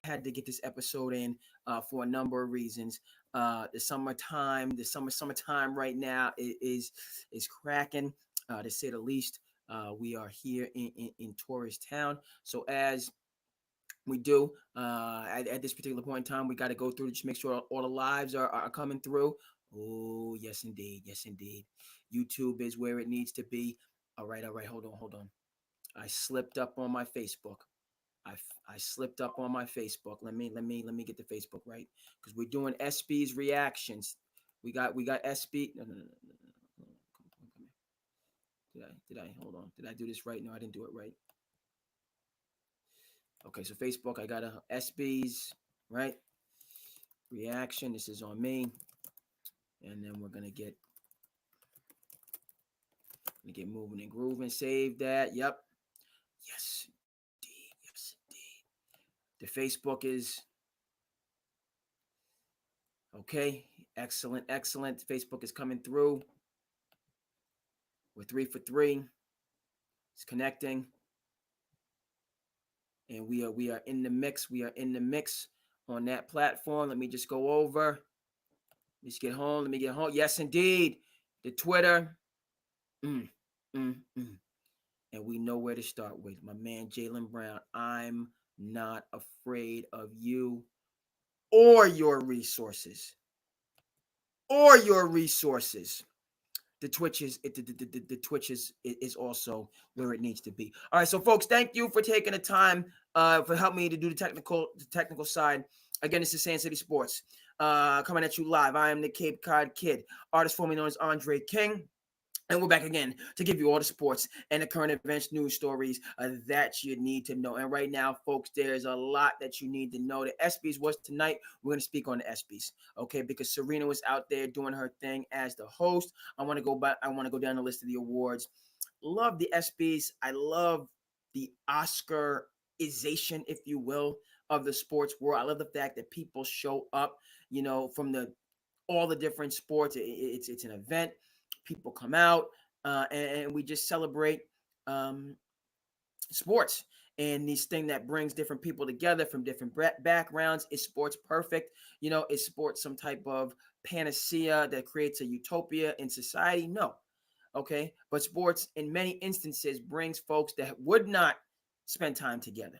had to get this episode in for a number of reasons. The summertime right now is cracking, to say the least. We are here in Tourist Town, so as we do at this particular point in time, we got to go through to just make sure all the lives are coming through. Oh, yes, indeed. Yes, indeed. YouTube is where it needs to be. All right, all right. Hold on. I slipped up on my Facebook. I slipped up on my Facebook. Let me get the Facebook right, because we're doing SB's reactions. We got SB. No. Come here. Did I hold on? Did I do this right? No, I didn't do it right. Okay, so Facebook, I got a SB's right reaction. This is on me, and then we're gonna get moving and grooving. Save that. Yep. Yes, indeed. Yes, indeed. The Facebook is okay. Excellent, excellent. Facebook is coming through. We're 3 for 3. It's connecting, and we are in the mix. We are in the mix on that platform. Let me just go over. Let's get home. Let me get home. Yes, indeed. The Twitter. Mm, mm, mm. And we know where to start with. My man Jaylen Brown. I'm not afraid of you or your resources. Or your resources. The Twitch the Twitch is also where it needs to be. All right, so folks, thank you for taking the time for helping me to do the technical side. Again, this is SandCity Sports coming at you live. I am the Cape Cod Kid, artist formerly known as Andre King. And we're back again to give you all the sports and the current events, news stories that you need to know. And right now, folks, there's a lot that you need to know. The ESPYs was tonight. We're going to speak on the ESPYs, okay? Because Serena was out there doing her thing as the host. I want to go back. I want to go down the list of the awards. Love the ESPYs. I love the Oscarization, if you will, of the sports world. I love the fact that people show up, from all the different sports. It's an event. People come out, and we just celebrate um, sports. And this thing that brings different people together from different backgrounds. Is sports perfect? Is sports some type of panacea that creates a utopia in society? No. Okay. But sports, in many instances, brings folks that would not spend time together.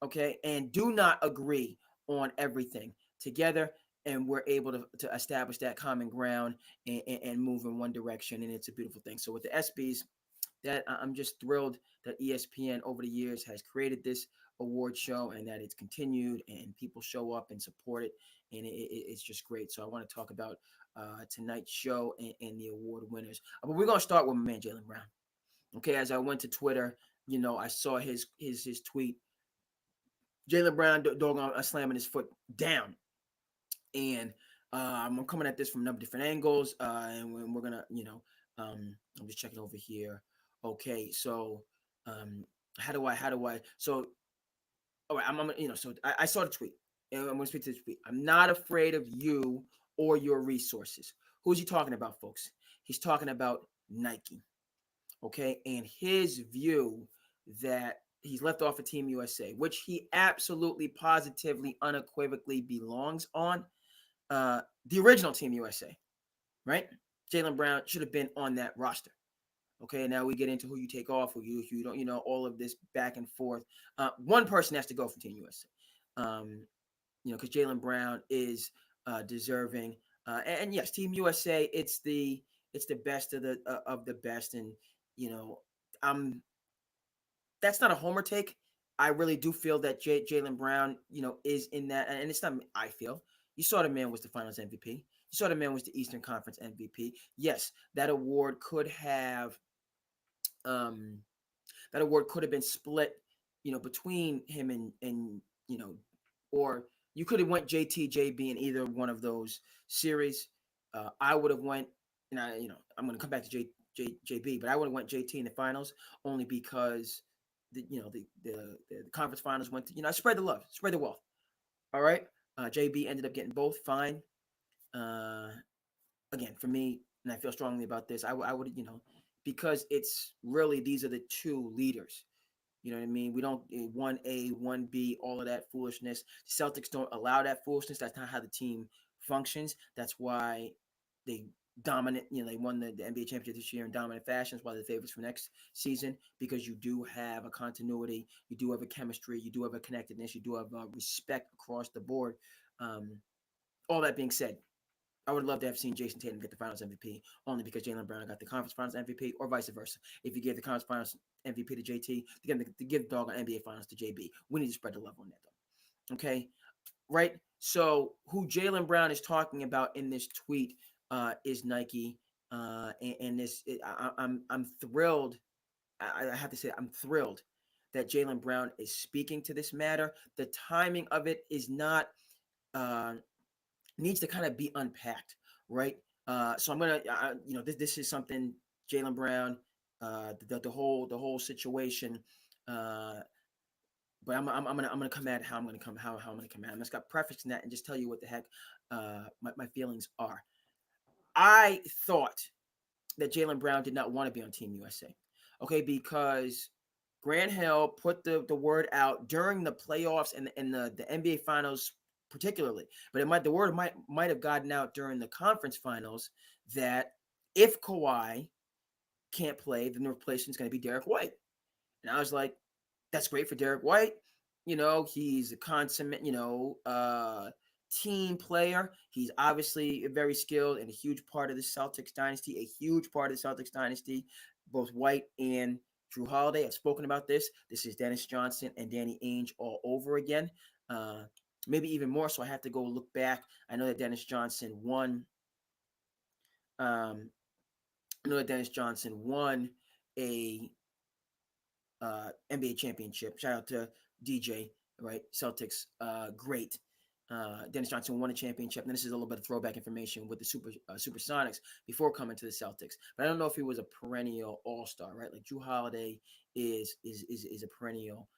Okay. And do not agree on everything together, and we're able to establish that common ground and move in one direction, and it's a beautiful thing. So with the SBs, that I'm just thrilled that ESPN over the years has created this award show, and that it's continued, and people show up and support it, and it's just great. So I want to talk about tonight's show and the award winners, but we're going to start with my man Jaylen Brown. Okay, as I went to Twitter, I saw his tweet. Jaylen Brown doggone slamming his foot down, and I'm coming at this from a number of different angles, and we're gonna, I'm just checking over here. Okay, so how do I? So, all right, so I saw the tweet, and I'm gonna speak to the tweet. I'm not afraid of you or your resources. Who's he talking about, folks? He's talking about Nike. Okay, and his view that he's left off of Team USA, which he absolutely, positively, unequivocally belongs on. The original Team USA, right? Jaylen Brown should have been on that roster. Okay, now we get into who you take off, who you don't, all of this back and forth. One person has to go from Team USA, because Jaylen Brown is deserving. And yes, Team USA, it's the best of the best, and you know, I'm that's not a homer take. I really do feel that Jaylen Brown, is in that, and it's not. I feel you saw the man was the Finals MVP. You saw the man was the Eastern Conference MVP. Yes, um, that award could have been split, between him and or you could have went JT JB in either one of those series. I would have went, and I'm going to come back to JB, but I would have went JT in the finals only because the conference finals went to, I spread the love, spread the wealth. All right. JB ended up getting both. Fine. Uh, Again, for me, and I feel strongly about this, I would, because it's really, these are the two leaders. You know what I mean? We don't 1A, 1B, all of that foolishness. Celtics don't allow that foolishness. That's not how the team functions. That's why they dominant. They won the NBA championship this year in dominant fashion. That's why they're favorites for next season, because you do have a continuity, you do have a chemistry, you do have a connectedness, you do have respect across the board. Um, all that being said, I would love to have seen Jason Tatum get the Finals MVP only because Jaylen Brown got the Conference Finals MVP, or vice versa. If you gave the Conference Finals MVP to JT, to give the dog on NBA Finals to JB. We need to spread the love on that, though. Okay, right? So who Jaylen Brown is talking about in this tweet is Nike, and this I'm thrilled. I have to say I'm thrilled that Jaylen Brown is speaking to this matter. The timing of it is not. Uh, Needs to kind of be unpacked, right? So I'm gonna, this is something Jaylen Brown, the whole situation. Uh, but I'm gonna come at how I'm gonna come how I'm gonna come at. I'm just got preface in that and just tell you what the heck my feelings are. I thought that Jaylen Brown did not want to be on Team USA, okay, because Grant Hill put the word out during the playoffs and the NBA Finals particularly, but the word might have gotten out during the conference finals that if Kawhi can't play, then the replacement is going to be Derek White. And I was like, that's great for Derek White. He's a consummate, team player. He's obviously very skilled and a huge part of the Celtics dynasty, a huge part of the Celtics dynasty. Both White and Drew Holiday have spoken about this. This is Dennis Johnson and Danny Ainge all over again. Uh, Maybe even more so. I have to go look back. I know that Dennis Johnson won. Um, I know that Dennis Johnson won a NBA championship. Shout out to DJ, right? Celtics, great. Dennis Johnson won a championship. And this is a little bit of throwback information with the Supersonics before coming to the Celtics. But I don't know if he was a perennial All Star, right? Like Drew Holiday is a perennial.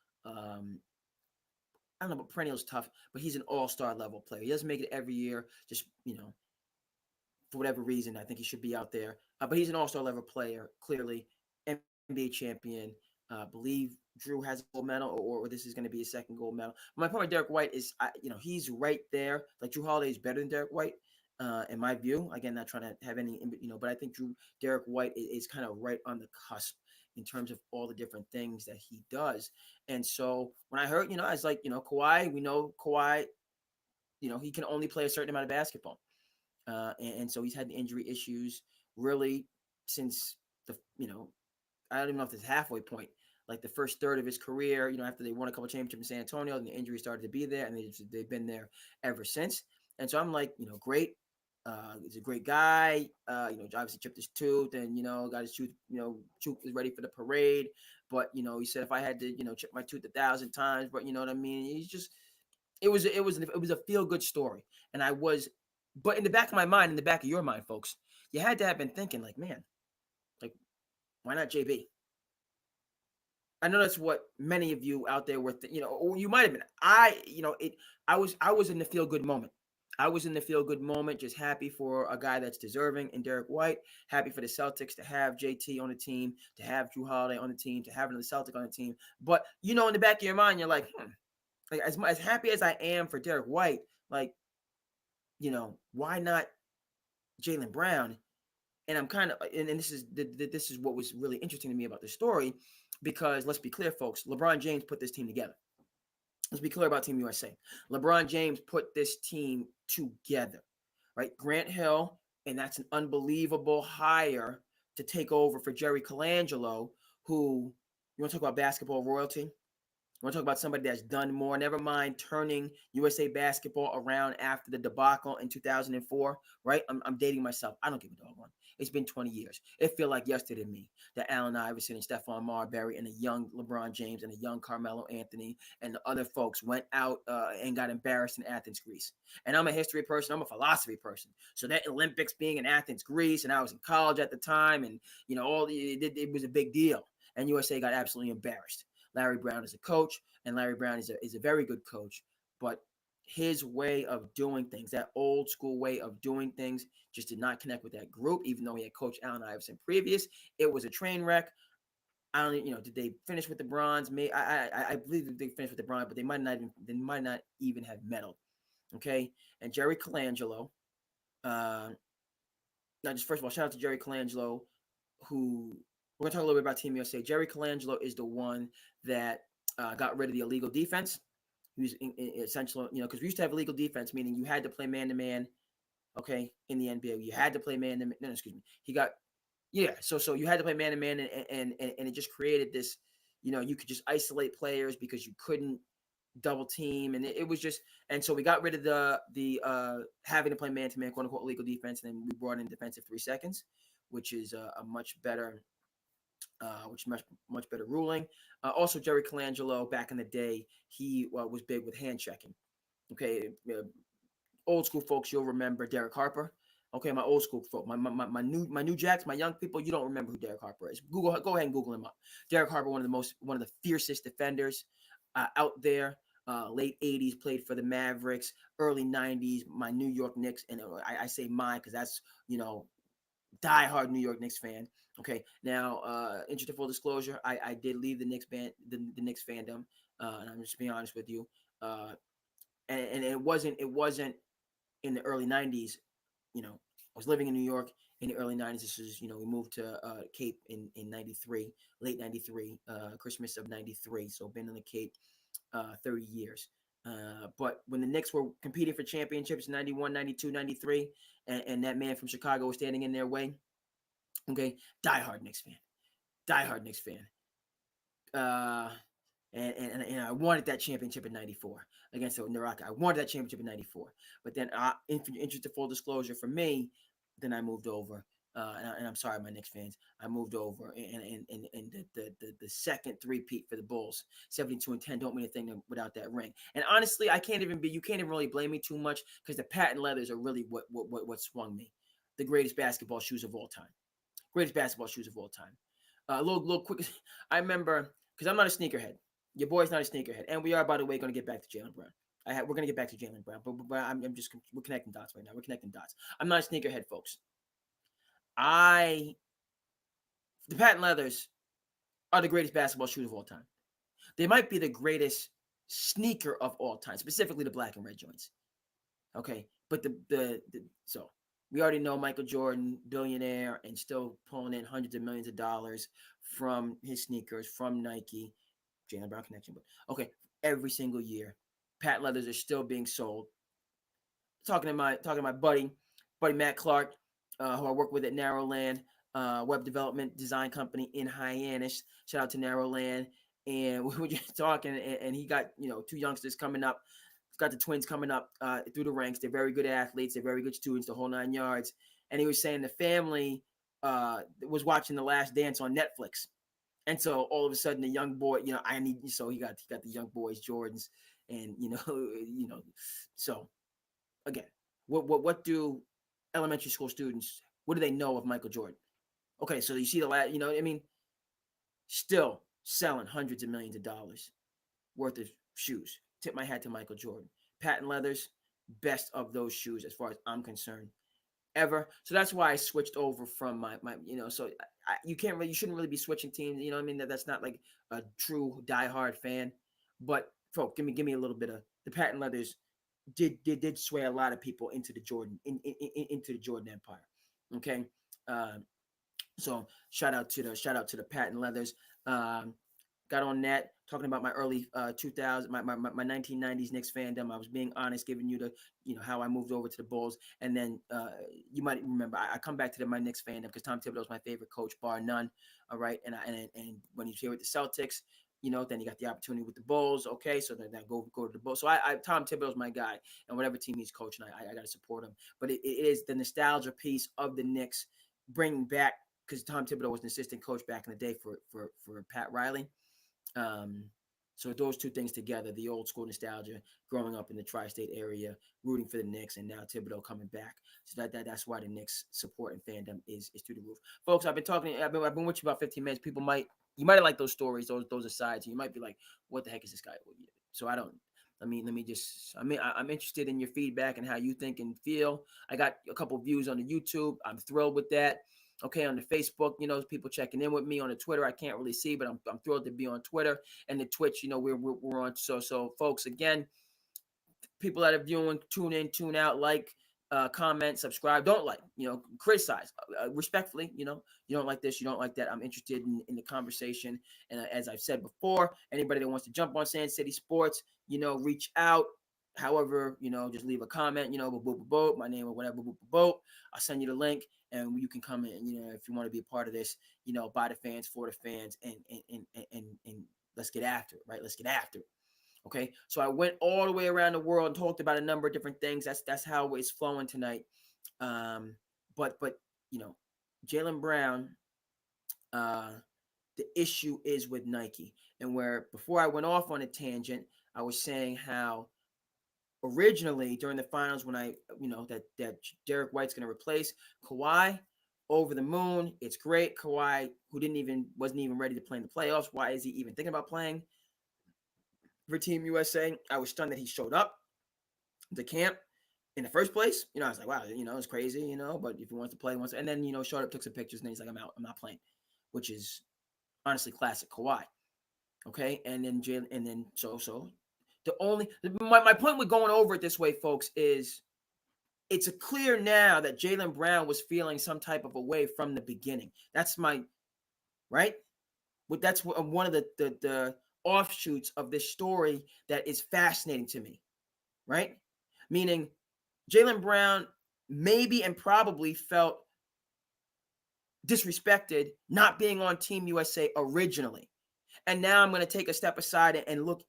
I don't know, but perennial's tough. But he's an All Star level player. He doesn't make it every year. Just for whatever reason, I think he should be out there. But he's an All Star level player, clearly. NBA champion. Believe Drew has a gold medal, or this is going to be a second gold medal. My point with Derek White is, he's right there. Like Drew Holiday is better than Derek White, in my view. Again, not trying to have any, but I think Derek White is kind of right on the cusp in terms of all the different things that he does. And so when I heard, I was like, Kawhi, we know Kawhi, he can only play a certain amount of basketball. And so he's had the injury issues really since I don't even know if it's halfway point. Like the first third of his career, after they won a couple championships in San Antonio, and the injury started to be there, and they've been there ever since. And so I'm like, great. He's a great guy. Obviously chipped his tooth, and got his tooth is ready for the parade. But he said if I had to, chip my tooth 1,000 times, but you know what I mean. He's just it was a feel good story, and but in the back of my mind, in the back of your mind, folks, you had to have been thinking like, man, like why not JB? I know that's what many of you out there were, or you might have been. I was in the feel good moment. I was in the feel good moment, just happy for a guy that's deserving in Derek White. Happy for the Celtics to have JT on the team, to have Drew Holiday on the team, to have another Celtic on the team. But in the back of your mind, you're like, like as happy as I am for Derek White, like, why not Jaylen Brown? And I'm kind of, and this is what was really interesting to me about the story, because let's be clear, folks, LeBron James put this team together. Let's be clear about Team USA. LeBron James put this team together, right? Grant Hill, and that's an unbelievable hire to take over for Jerry Colangelo, who, you want to talk about basketball royalty? I want to talk about somebody that's done more. Never mind turning USA basketball around after the debacle in 2004, right? I'm dating myself. I don't give a doggone. It's been 20 years. It feel like yesterday to me that Allen Iverson and Stephon Marbury and a young LeBron James and a young Carmelo Anthony and the other folks went out and got embarrassed in Athens, Greece. And I'm a history person. I'm a philosophy person. So that Olympics being in Athens, Greece, and I was in college at the time, and it was a big deal. And USA got absolutely embarrassed. Larry Brown is a coach, and Larry Brown is a very good coach, but his way of doing things, that old school way of doing things, just did not connect with that group, even though he had coached Allen Iverson previous. It was a train wreck. I don't, did they finish with the bronze? May I believe that they finished with the bronze, but they might not even have medal. Okay, and Jerry Colangelo. Uh, Now, just first of all, shout out to Jerry Colangelo, who we're gonna talk a little bit about Team USA. Jerry Colangelo is the one that got rid of the illegal defense. He was essential, because we used to have illegal defense, meaning you had to play man to man. Okay, in the NBA, you had to play man to man. No, excuse me. He got yeah. So you had to play man to man, and it just created this. You could just isolate players because you couldn't double team, and it was just. And so we got rid of the having to play man to man, quote unquote, legal defense, and then we brought in defensive 3 seconds, which is a much better. Which is much better ruling. Also, Jerry Colangelo back in the day, he was big with hand checking. Okay, old school folks, you'll remember Derek Harper. Okay, my old school folk, my new jacks, my young people, you don't remember who Derek Harper is. Go ahead and Google him up. Derek Harper, one of the fiercest defenders out there. Late '80s, played for the Mavericks. Early '90s, my New York Knicks, and I say mine because that's diehard New York Knicks fan. Okay, now interesting full disclosure, I did leave the Knicks band, the Knicks fandom, and I'm just being honest with you. Uh, and it wasn't in the early '90s. I was living in New York in the early '90s. This is we moved to Cape in '93, late '93, Christmas of '93. So been in the Cape 30 years. But when the Knicks were competing for championships in '91, '92, '93, and that man from Chicago was standing in their way, okay, diehard Knicks fan, diehard Knicks fan. Uh, and I wanted that championship in '94 against the Naraka. I wanted that championship in '94. But then, in interest of full disclosure for me, then I moved over. And I'm sorry, my Knicks fans. I moved over, and the second three-peat for the Bulls, 72-10, don't mean a thing without that ring. And honestly, you can't even really blame me too much because the patent leathers are really what swung me. The greatest basketball shoes of all time. Greatest basketball shoes of all time. A little quick. I remember because I'm not a sneakerhead. Your boy's not a sneakerhead, and we are, by the way, going to get back to Jaylen Brown. We're going to get back to Jaylen Brown, but I'm just we're connecting dots right now. We're connecting dots. I'm not a sneakerhead, folks. I the patent leathers are the greatest basketball shoes of all time. They might be the greatest sneaker of all time, specifically the black and red joints. Okay, but the so we already know Michael Jordan, billionaire, and still pulling in hundreds of millions of dollars from his sneakers, from Nike. Jaylen Brown connection, but okay, every single year, patent leathers are still being sold. Talking to my buddy Matt Clark, who I work with at Narrowland Web Development Design Company in Hyannis. Shout out to Narrowland. And we were just talking, and he got two youngsters coming up. He's got the twins coming up through the ranks. They're very good athletes. They're very good students. The whole 9 yards. And he was saying the family was watching The Last Dance on Netflix. And so all of a sudden, the young boy, I need. So he got the young boys Jordans, and So again, what do elementary school students? What do they know of Michael Jordan? Okay, so you see the last, I mean, still selling hundreds of millions of dollars worth of shoes. Tip my hat to Michael Jordan. Patent leathers, best of those shoes as far as I'm concerned ever. So that's why I switched over from my So you shouldn't really be switching teams. You know what I mean? That's not like a true diehard fan. But folks, give me a little bit of the patent leathers. Did sway a lot of people into the into the Jordan Empire. Okay, uh, so shout out to the patent leathers. Um, got on that talking about my early 2000 my 1990s Knicks fandom. I was being honest, giving you the how I moved over to the Bulls, and then you might remember I come back to my Knicks fandom because Tom Thibodeau is my favorite coach bar none. All right, and when he's here with the Celtics, then you got the opportunity with the Bulls. Okay, so then go to the Bulls. So Tom Thibodeau's my guy, and whatever team he's coaching, I got to support him. But it is the nostalgia piece of the Knicks bringing back because Tom Thibodeau was an assistant coach back in the day for Pat Riley. Um, so those two things together, the old school nostalgia, growing up in the tri-state area, rooting for the Knicks, and now Thibodeau coming back. So that's why the Knicks support and fandom is through the roof. Folks, I've been with you about 15 minutes. You might have liked those stories, those asides, and you might be like, what the heck is this guy? So I don't. I'm interested in your feedback and how you think and feel. I got a couple views on the YouTube. I'm thrilled with that. Okay, on the Facebook, people checking in with me. On the Twitter, I can't really see, but I'm thrilled to be on Twitter and the Twitch. We're on. So folks, again, people that are viewing, tune in, tune out, like, comment, subscribe. Don't like, criticize respectfully. You don't like this, you don't like that. I'm interested in the conversation. And as I've said before, anybody that wants to jump on SandCity Sports, reach out. However, just leave a comment, boop, boop, boop, boop, my name or whatever, boop, boop, boop. I'll send you the link and you can come in, if you want to be a part of this, by the fans, for the fans, and let's get after it, right? Let's get after it. Okay, so I went all the way around the world and talked about a number of different things. That's how it's flowing tonight. But Jaylen Brown, the issue is with Nike, and where before I went off on a tangent, I was saying how originally during the finals when that Derek White's going to replace Kawhi. Over the moon, it's great. Kawhi, who wasn't even ready to play in the playoffs. Why is he even thinking about playing for Team USA? I was stunned that he showed up to camp in the first place. I was like, wow, it's crazy, but if he wants to play, and then, showed up, took some pictures, and then he's like, I'm out, I'm not playing, which is honestly classic Kawhi. Okay, and then Jaylen, and then so my point with going over it this way, folks, is it's clear now that Jaylen Brown was feeling some type of a way from the beginning. That's my right. But that's one of the offshoots of this story that is fascinating to me, right? Meaning Jaylen Brown maybe and probably felt disrespected not being on Team USA originally. And now I'm going to take a step aside and look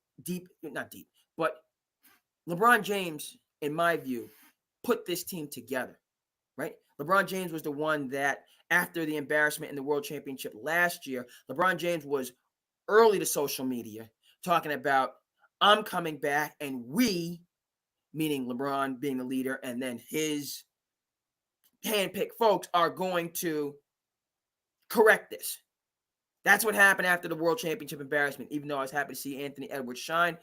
not deep, but LeBron James, in my view, put this team together, right? LeBron James was the one that, after the embarrassment in the World Championship last year, LeBron James was early to social media talking about, I'm coming back, and we, meaning LeBron being the leader, and then his handpicked folks are going to correct this. That's what happened after the World Championship embarrassment. Even though I was happy to see Anthony Edwards shine,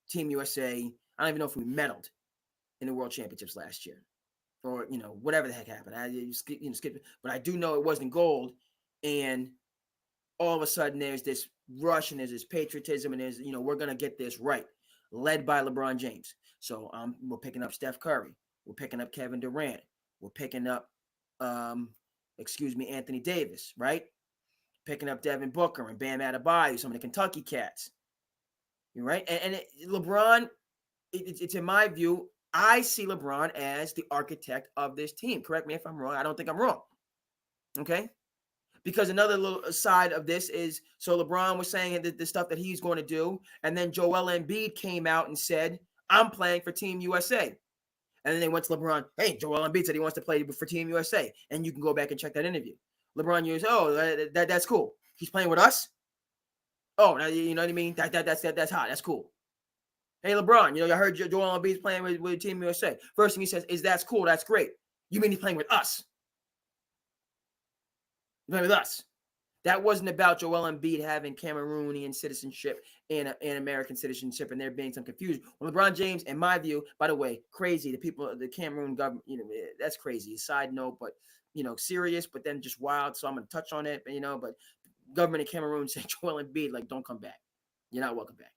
Team USA, I don't even know if we medaled in the World Championships last year, or whatever the heck happened. I skipped, but I do know it wasn't gold. And all of a sudden, there's this rush and there's this patriotism, and there's we're gonna get this right, led by LeBron James. So we're picking up Steph Curry, we're picking up Kevin Durant, we're picking up, Anthony Davis, right? Picking up Devin Booker and Bam Adebayo, some of the Kentucky cats. You're right. And LeBron, it's in my view, I see LeBron as the architect of this team. Correct me if I'm wrong. I don't think I'm wrong. Okay? Because another little side of this is, so LeBron was saying the stuff that he's going to do, and then Joel Embiid came out and said, I'm playing for Team USA. And then they went to LeBron, hey, Joel Embiid said he wants to play for Team USA. And you can go back and check that interview. LeBron used, that's cool. He's playing with us? Oh, you know what I mean? That's hot. That's cool. Hey, LeBron, I heard Joel Embiid's playing with Team USA. First thing he says is, that's cool. That's great. You mean he's playing with us? He's playing with us. That wasn't about Joel Embiid having Cameroonian citizenship and American citizenship, and there being some confusion. When LeBron James, in my view, by the way, crazy. The people, the Cameroon government, that's crazy. Side note, but serious, but then just wild. So I'm going to touch on it, but government of Cameroon said Joel Embiid, like, don't come back. You're not welcome back.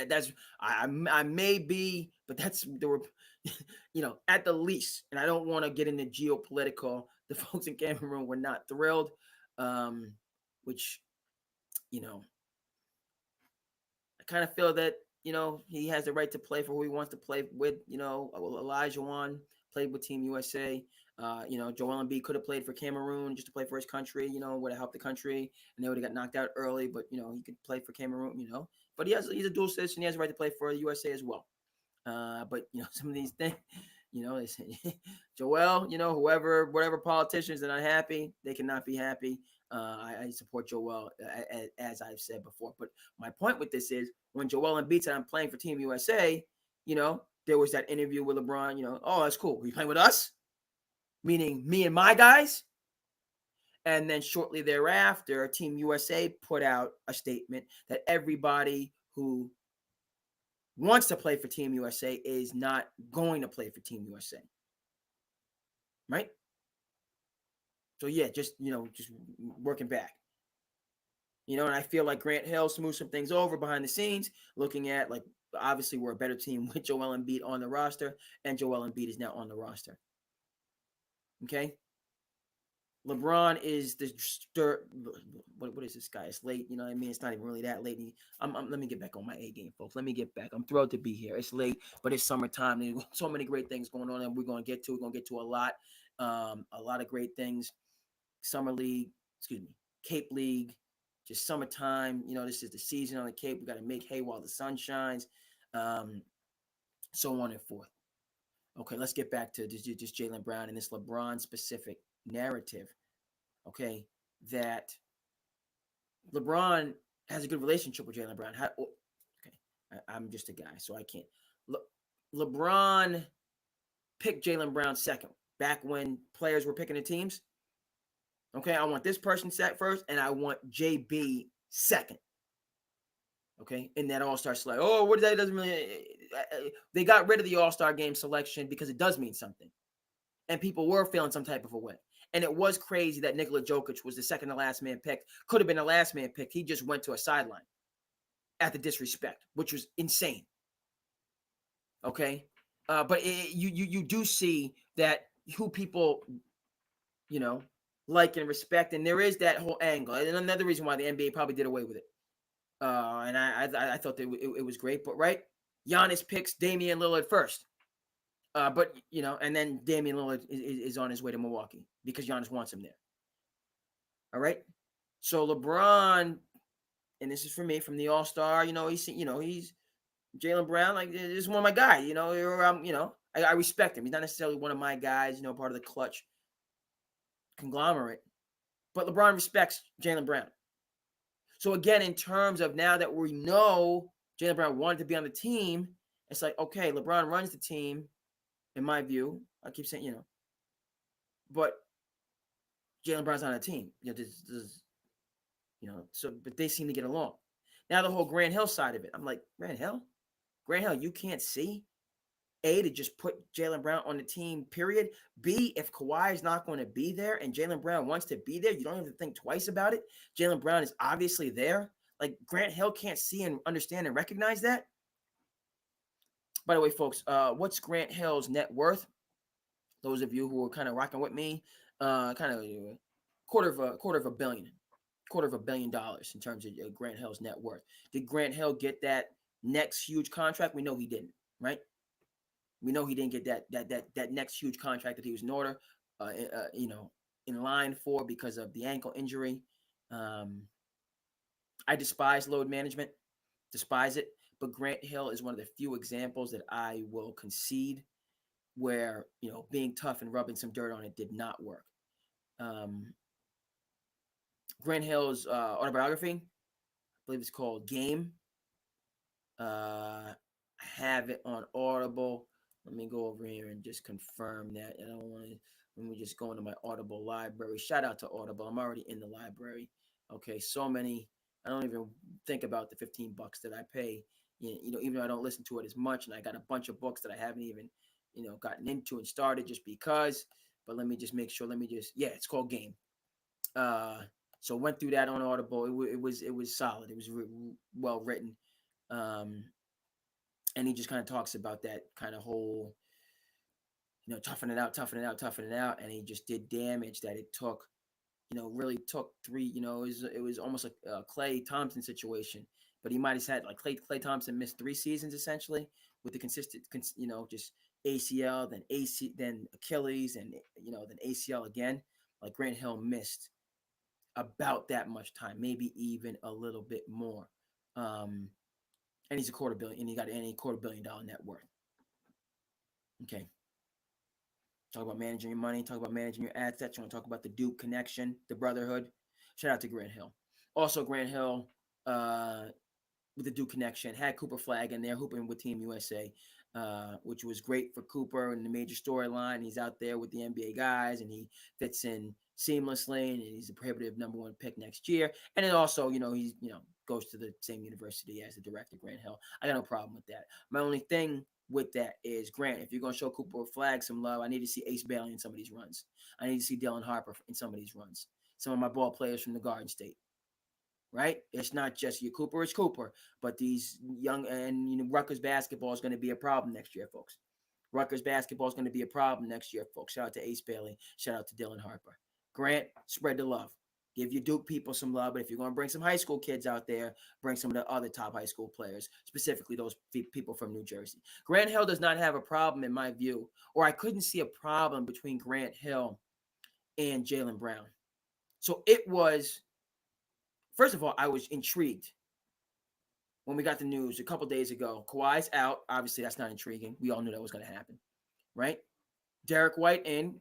That's I may be, but that's the at the least, and I don't want to get into geopolitical. The folks in Cameroon were not thrilled, which I kind of feel that he has the right to play for who he wants to play with. Elijah Wan played with Team USA. Joel Embiid could have played for Cameroon just to play for his country. Would have helped the country, and they would have got knocked out early. But he could play for Cameroon. But he's a dual citizen. He has a right to play for the USA as well. But some of these things, they say, Joel, whatever politicians are not happy, they cannot be happy. I support Joel, as I've said before. But my point with this is, when Joel Embiid said, I'm playing for Team USA, there was that interview with LeBron. Oh, that's cool. Are you playing with us? Meaning me and my guys. And then shortly thereafter, Team USA put out a statement that everybody who wants to play for Team USA is not going to play for Team USA. Right? So yeah, just working back. And I feel like Grant Hill smoothed some things over behind the scenes, looking at like obviously we're a better team with Joel Embiid on the roster, and Joel Embiid is now on the roster. Okay. LeBron is the what is this guy? It's late, you know what I mean? It's not even really that late. Let me get back on my A game, folks. Let me get back. I'm thrilled to be here. It's late, but it's summertime. There's so many great things going on, and we're gonna get to a lot of great things. Summer League, excuse me, Cape League, just summertime. This is the season on the Cape. We got to make hay while the sun shines, so on and forth. Okay, let's get back to just Jaylen Brown and this LeBron specific narrative. Okay, that LeBron has a good relationship with Jaylen Brown. Okay, I'm just a guy, so I can't. LeBron picked Jaylen Brown second back when players were picking the teams. Okay, I want this person set first, and I want JB second. Okay, in that All-Star select. Oh, what that doesn't really. They got rid of the All-Star game selection because it does mean something, and people were feeling some type of a way. And it was crazy that Nikola Jokic was the second to last man picked. Could have been the last man picked. He just went to a sideline at the disrespect, which was insane. Okay, but you do see that who people like and respect, and there is that whole angle. And another reason why the NBA probably did away with it. And I thought that it was great, but right, Giannis picks Damian Lillard first. But and then Damian Lillard is on his way to Milwaukee because Giannis wants him there. All right. So LeBron, and this is for me from the All Star. He's Jaylen Brown. Like, this is one of my guys. I respect him. He's not necessarily one of my guys. Part of the clutch conglomerate, but LeBron respects Jaylen Brown. So again, in terms of now that we know Jaylen Brown wanted to be on the team, it's like, okay, LeBron runs the team, in my view. I keep saying, but Jaylen Brown's on the team. But they seem to get along. Now the whole Grant Hill side of it, I'm like, Grant Hill, you can't see. A, to just put Jaylen Brown on the team, period. B, if Kawhi is not going to be there and Jaylen Brown wants to be there, you don't have to think twice about it. Jaylen Brown is obviously there. Like, Grant Hill can't see and understand and recognize that. By the way, folks, what's Grant Hill's net worth? Those of you who are kind of rocking with me, kind of quarter of a billion. $250 million in terms of Grant Hill's net worth. Did Grant Hill get that next huge contract? We know he didn't, right? We know he didn't get that next huge contract that he was in order, in line for because of the ankle injury. I despise load management, despise it. But Grant Hill is one of the few examples that I will concede where being tough and rubbing some dirt on it did not work. Grant Hill's autobiography, I believe it's called Game. I have it on Audible. Let me go over here and just confirm that. I don't want to. Let me just go into my Audible library. Shout out to Audible. I'm already in the library. Okay, so many. I don't even think about the $15 that I pay. Even though I don't listen to it as much, and I got a bunch of books that I haven't even, gotten into and started just because. But let me just make sure. It's called Game. So went through that on Audible. It was solid. It was well written. And he just kind of talks about that kind of whole, toughen it out. And he just did damage that it took, really took three, it was almost like a Klay Thompson situation, but he might have had like Klay Thompson missed 3 seasons essentially with the consistent, just ACL, then Achilles, and, then ACL again. Like Grant Hill missed about that much time, maybe even a little bit more. And he's $250 million, and he got any $250 million net worth. Okay. Talk about managing your money. Talk about managing your assets. You want to talk about the Duke connection, the brotherhood. Shout out to Grant Hill. Also, Grant Hill, with the Duke connection, had Cooper Flag in there, hooping with Team USA. which was great for Cooper and the major storyline. He's out there with the NBA guys, and he fits in seamlessly, and he's a prohibitive number one pick next year. And then also, he's goes to the same university as the director, Grant Hill. I got no problem with that. My only thing with that is, Grant, if you're going to show Cooper a flag some love, I need to see Ace Bailey in some of these runs. I need to see Dylan Harper in some of these runs. Some of my ball players from the Garden State. Right? It's not just your Cooper, it's Cooper. But these young, and Rutgers basketball is going to be a problem next year, folks. Rutgers basketball is going to be a problem next year, folks. Shout out to Ace Bailey. Shout out to Dylan Harper. Grant, spread the love. Give your Duke people some love, but if you're going to bring some high school kids out there, bring some of the other top high school players, specifically those people from New Jersey. Grant Hill does not have a problem, in my view, or I couldn't see a problem between Grant Hill and Jaylen Brown. So it was, first of all, I was intrigued when we got the news a couple days ago. Kawhi's out. Obviously, that's not intriguing. We all knew that was going to happen, right? Derek White in,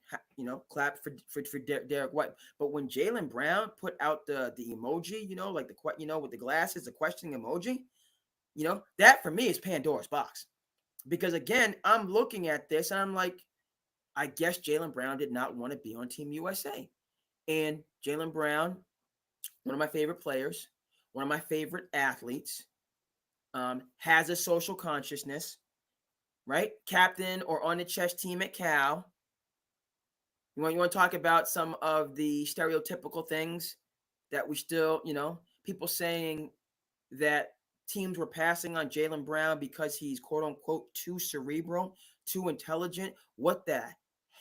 clap for Derek White. But when Jaylen Brown put out the emoji, like with the glasses, the questioning emoji, that for me is Pandora's box. Because again, I'm looking at this and I'm like, I guess Jaylen Brown did not want to be on Team USA. And Jaylen Brown, one of my favorite players, one of my favorite athletes, has a social consciousness, right? Captain or on the chess team at Cal. You want to talk about some of the stereotypical things that we still, people saying that teams were passing on Jaylen Brown because he's quote unquote too cerebral, too intelligent. What the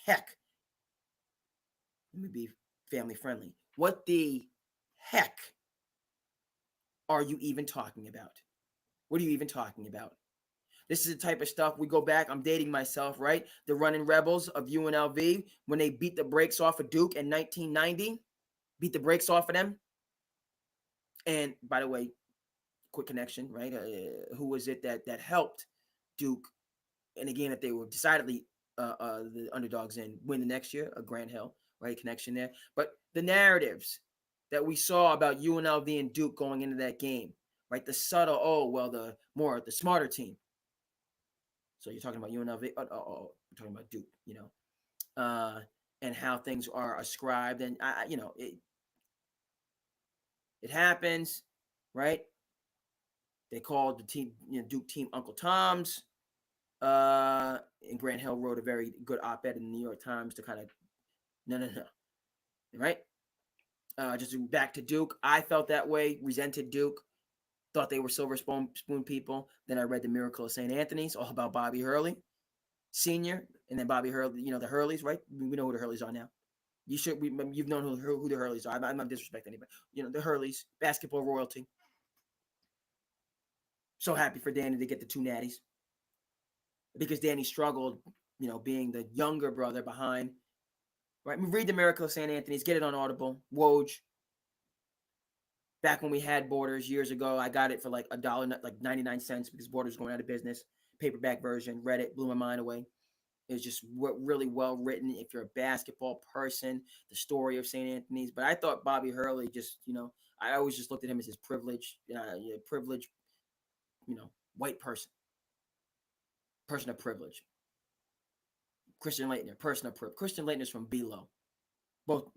heck? Let me be family friendly. What the heck are you even talking about? What are you even talking about? This is the type of stuff we go back. I'm dating myself, right? The running rebels of UNLV, when they beat the brakes off of Duke in 1990, beat the brakes off of them. And by the way, quick connection, right? Who was it that helped Duke in a game that they were decidedly the underdogs in win the next year? Grant Hill, right? Connection there. But the narratives that we saw about UNLV and Duke going into that game, right? The subtle, the smarter team. So you're talking about UNLV, you're talking about Duke, and how things are ascribed, and it happens, right? They called the team, Duke team Uncle Tom's, and Grant Hill wrote a very good op-ed in the New York Times to kind of, no, right? Just back to Duke, I felt that way, resented Duke, thought they were silver spoon people. Then I read The Miracle of St. Anthony's, all about Bobby Hurley Sr., and then Bobby Hurley, the Hurleys, right? We know who the Hurleys are now. You've known who the Hurleys are. I'm not disrespecting anybody. The Hurleys, basketball royalty. So happy for Danny to get the two natties, because Danny struggled, being the younger brother behind. Right, read The Miracle of St. Anthony's. Get it on Audible. Woj. Back when we had Borders years ago, I got it for like $1, like 99 cents, because Borders was going out of business. Paperback version. Read it. Blew my mind away. It's just really well written. If you're a basketball person, the story of St. Anthony's. But I thought Bobby Hurley just, I always just looked at him as his privilege, white person of privilege. Christian Laettner, person of privilege. Christian Laettner's from Below. Both,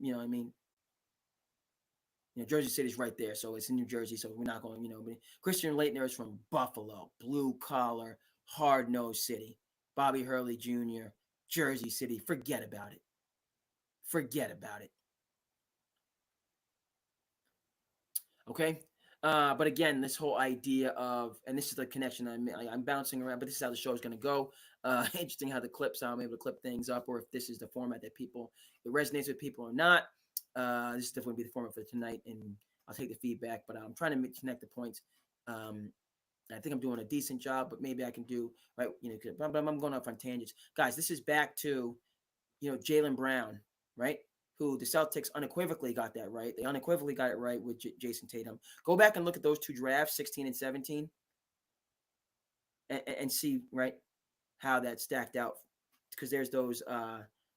Jersey City's right there, so it's in New Jersey, so we're not going, but Christian Laettner is from Buffalo, blue collar, hard nosed city. Bobby Hurley Jr., Jersey City, forget about it. Okay? But again, this whole idea of, and this is the connection I'm bouncing around, but this is how the show is going to go. Interesting how the clips, I'm able to clip things up, or if this is the format that it resonates with people or not. This is definitely be the format for tonight, and I'll take the feedback, but I'm trying to connect the points. I think I'm doing a decent job, but maybe I can do, right, but I'm going off on tangents. Guys, this is back to, Jaylen Brown, right? Who the Celtics unequivocally got that right. They unequivocally got it right with Jason Tatum. Go back and look at those two drafts, 16 and 17, and see, right, how that stacked out, because there's those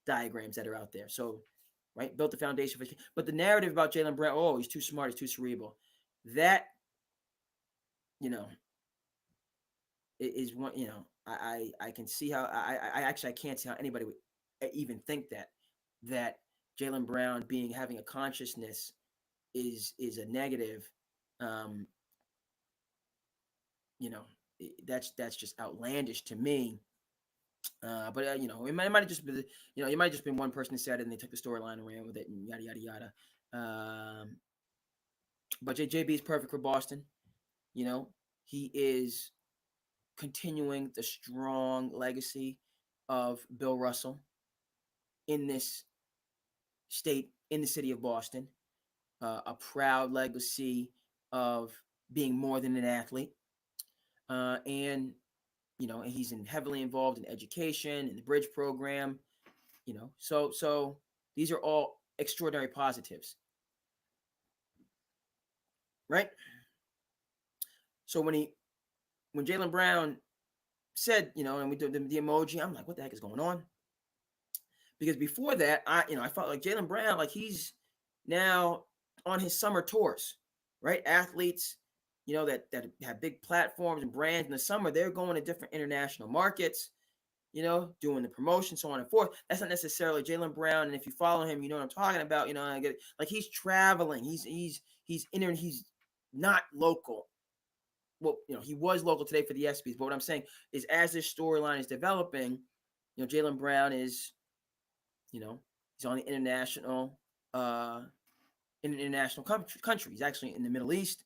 diagrams that are out there. So, right, built the foundation for, but the narrative about Jaylen Brown, he's too smart, he's too cerebral. That, is one. I can see how I actually I can't see how anybody would even think that Jaylen Brown being having a consciousness is a negative. Um, you know, that's just outlandish to me. But it might have just been it might have just been one person who said it and they took the storyline and ran with it and yada yada yada. But JB is perfect for Boston. You know, he is continuing the strong legacy of Bill Russell in this state, in the city of Boston. A proud legacy of being more than an athlete, and and he's heavily involved in education, in the bridge program. So these are all extraordinary positives, right? So when Jaylen Brown said, and we did the emoji, I'm like, what the heck is going on? Because before that, I felt like Jaylen Brown, like he's now on his summer tours, right? Athletes, that have big platforms and brands in the summer, they're going to different international markets, doing the promotion, so on and forth. That's not necessarily Jaylen Brown, and if you follow him, you know what I'm talking about. I get it. Like he's traveling, he's not local. Well, he was local today for the ESPYs, but what I'm saying is, as this storyline is developing, Jaylen Brown is, he's on the in an international country. He's actually in the Middle East,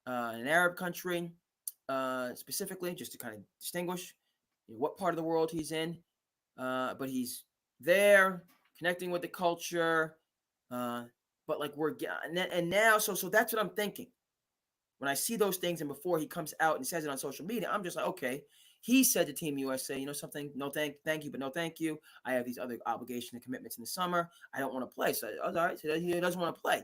an Arab country, specifically, just to kind of distinguish what part of the world he's in. But he's there, connecting with the culture. But like and now, so that's what I'm thinking when I see those things. And before he comes out and says it on social media, I'm just like, okay. He said to Team USA, something, no thank you, but no thank you. I have these other obligations and commitments in the summer. I don't want to play. So all right, so he doesn't want to play.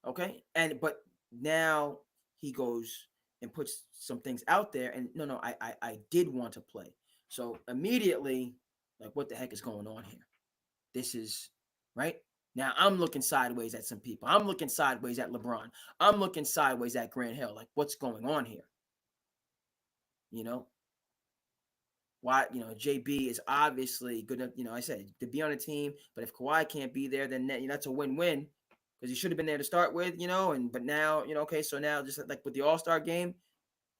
Okay, but now he goes and puts some things out there, and no, I did want to play. So immediately, like, what the heck is going on here? This is right. Now I'm looking sideways at some people. I'm looking sideways at LeBron. I'm looking sideways at Grant Hill. Like, what's going on here? You know, why? JB is obviously good enough. I said to be on a team, but if Kawhi can't be there, then that's a win-win because he should have been there to start with. But now, okay, so now just like with the All-Star game,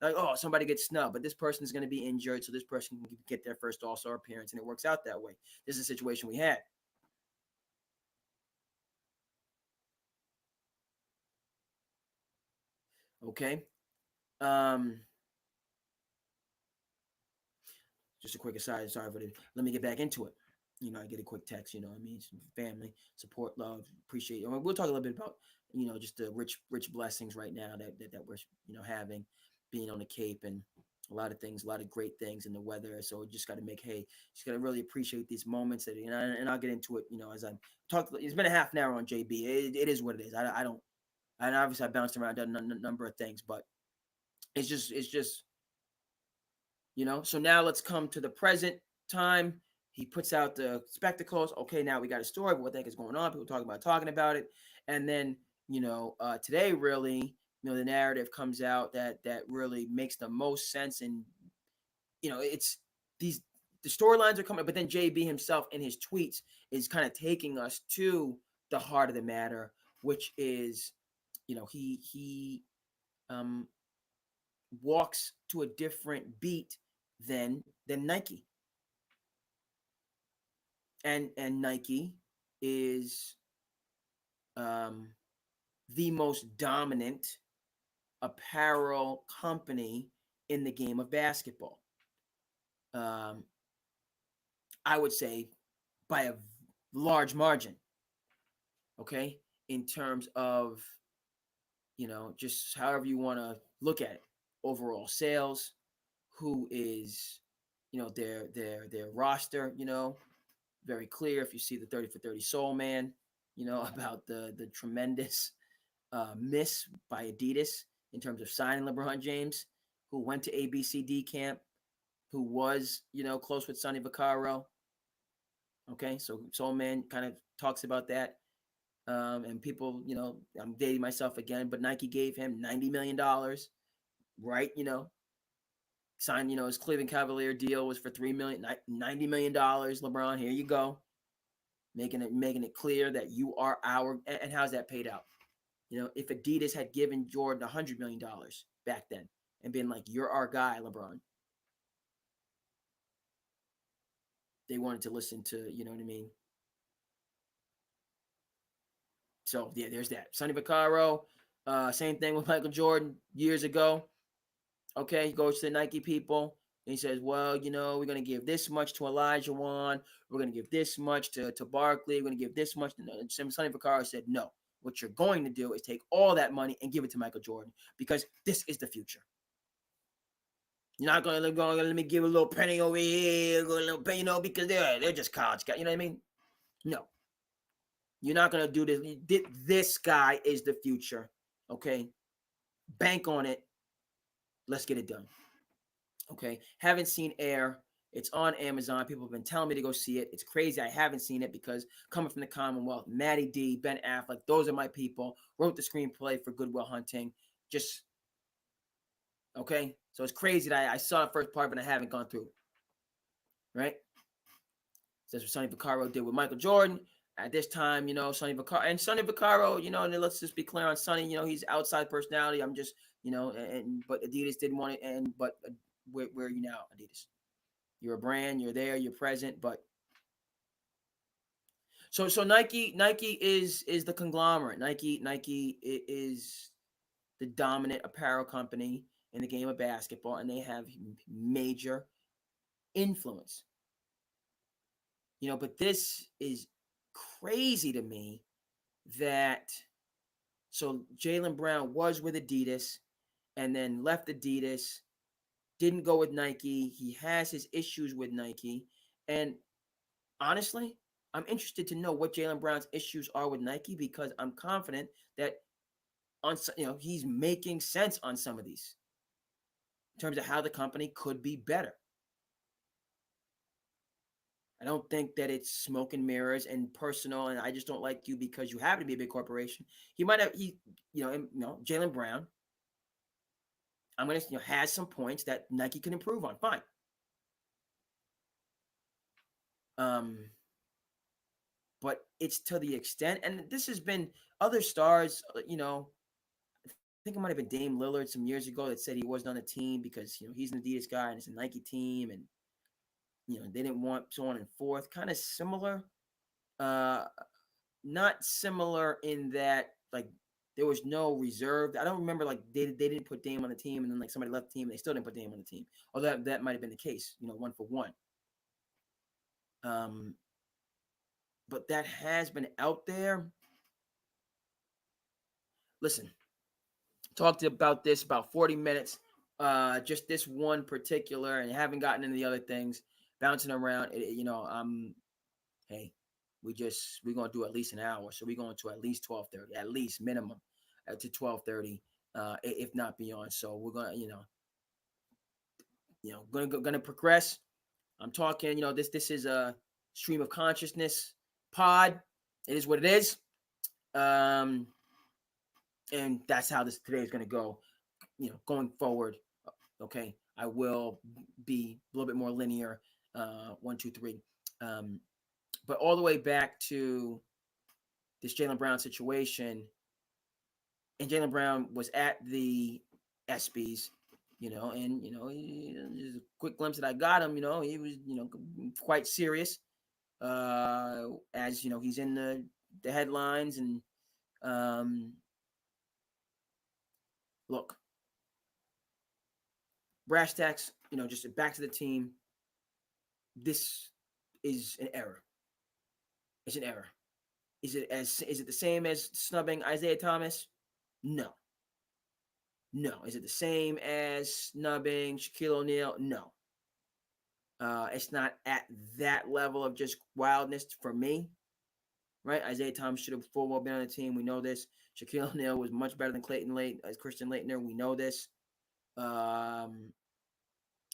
like, oh, somebody gets snubbed, but this person is going to be injured, so this person can get their first All-Star appearance, and it works out that way. This is a situation we had. Okay. Um, just a quick aside. Sorry for it. Let me get back into it. I get a quick text. I mean, some family support, love, appreciate. We'll talk a little bit about just the rich blessings right now that we're having, being on the Cape, and a lot of things, a lot of great things in the weather. So we just got to just got to really appreciate these moments. That and I'll get into it. As I talk. It's been a half an hour on JB. It is what it is. I don't. And obviously I bounced around, done a number of things, but it's just. So now let's come to the present time. He puts out the spectacles. Okay, now we got a story, but what the heck is going on? People talking about it. And then, today really, the narrative comes out that really makes the most sense. And, it's these, the storylines are coming, but then JB himself in his tweets is kind of taking us to the heart of the matter, which is, he um walks to a different beat than Nike. And Nike is um, the most dominant apparel company in the game of basketball. Um, I would say by a large margin. Okay, in terms of just however you want to look at it, overall sales, who is their roster, very clear. If you see the 30 for 30 Soul Man, about the tremendous miss by Adidas in terms of signing LeBron James, who went to ABCD camp, who was close with Sonny Vaccaro. Okay, so Soul Man kind of talks about that. And people, I'm dating myself again, but Nike gave him $90 million, right? Signed, his Cleveland Cavalier deal was for $90 million. LeBron, here you go, making it clear that you are our. And how's that paid out? If Adidas had given Jordan $100 million back then and been like, "You're our guy, LeBron," they wanted to listen to, you know what I mean. So yeah, there's that. Sonny Vaccaro, same thing with Michael Jordan years ago. Okay, he goes to the Nike people and he says, "Well, we're going to give this much to Elijah Wan. We're going to give this much to Barkley. We're going to give this much." Sonny Vaccaro said, "No. What you're going to do is take all that money and give it to Michael Jordan because this is the future. You're not going to let me give a little penny over here, a little penny, because they're just college guys. You know what I mean? No, you're not going to do this. This guy is the future. Okay, bank on it. Let's get it done." Okay, haven't seen Air. It's on Amazon. People have been telling me to go see it. It's crazy. I haven't seen it because coming from the Commonwealth, Matty D, Ben Affleck, those are my people. Wrote the screenplay for Good Will Hunting. Just okay. So it's crazy that I saw the first part, but I haven't gone through. Right? So that's what Sonny Vaccaro did with Michael Jordan. At this time, Sonny Vaccaro, and let's just be clear on Sonny. He's outside personality. I'm just, but Adidas didn't want it, but where are you now, Adidas? You're a brand. You're there. You're present. But so Nike is the conglomerate. Nike is the dominant apparel company in the game of basketball, and they have major influence. But this is crazy to me that so Jaylen Brown was with Adidas and then left Adidas, didn't go with Nike. He has his issues with Nike. And honestly, I'm interested to know what Jaylen Brown's issues are with Nike because I'm confident that he's making sense on some of these in terms of how the company could be better. I don't think that it's smoke and mirrors and personal, and I just don't like you because you happen to be a big corporation. He might have Jaylen Brown. I'm gonna has some points that Nike can improve on. Fine. Um, but it's to the extent, and this has been other stars. I think it might have been Dame Lillard some years ago that said he wasn't on the team because he's an Adidas guy and it's a Nike team, and they didn't want so on and forth. Kind of similar. Uh, Not similar in that like there was no reserve. I don't remember like they didn't put Dame on the team and then like somebody left the team and they still didn't put Dame on the team. Although that might have been the case, one for one. Um, but that has been out there. Listen, talked about this about 40 minutes. Just this one particular, and haven't gotten into the other things. Bouncing around, hey, we're gonna do at least an hour, so we're going to at least 12:30, at least minimum, to 12:30, if not beyond. So we're gonna, gonna progress. I'm talking, this is a stream of consciousness pod. It is what it is, and that's how this today is gonna go. Going forward, okay, I will be a little bit more linear. 1, 2, 3. But all the way back to this Jaylen Brown situation, and Jaylen Brown was at the ESPYs, and just a quick glimpse that I got him, he was, quite serious. As he's in the headlines, and look, brass tacks, just back to the team. This is an error. It's an error. Is it the same as snubbing Isaiah Thomas? No. No. Is it the same as snubbing Shaquille O'Neal? No. It's not at that level of just wildness for me, right? Isaiah Thomas should have full well been on the team. We know this. Shaquille O'Neal was much better than Christian Laettner. We know this. And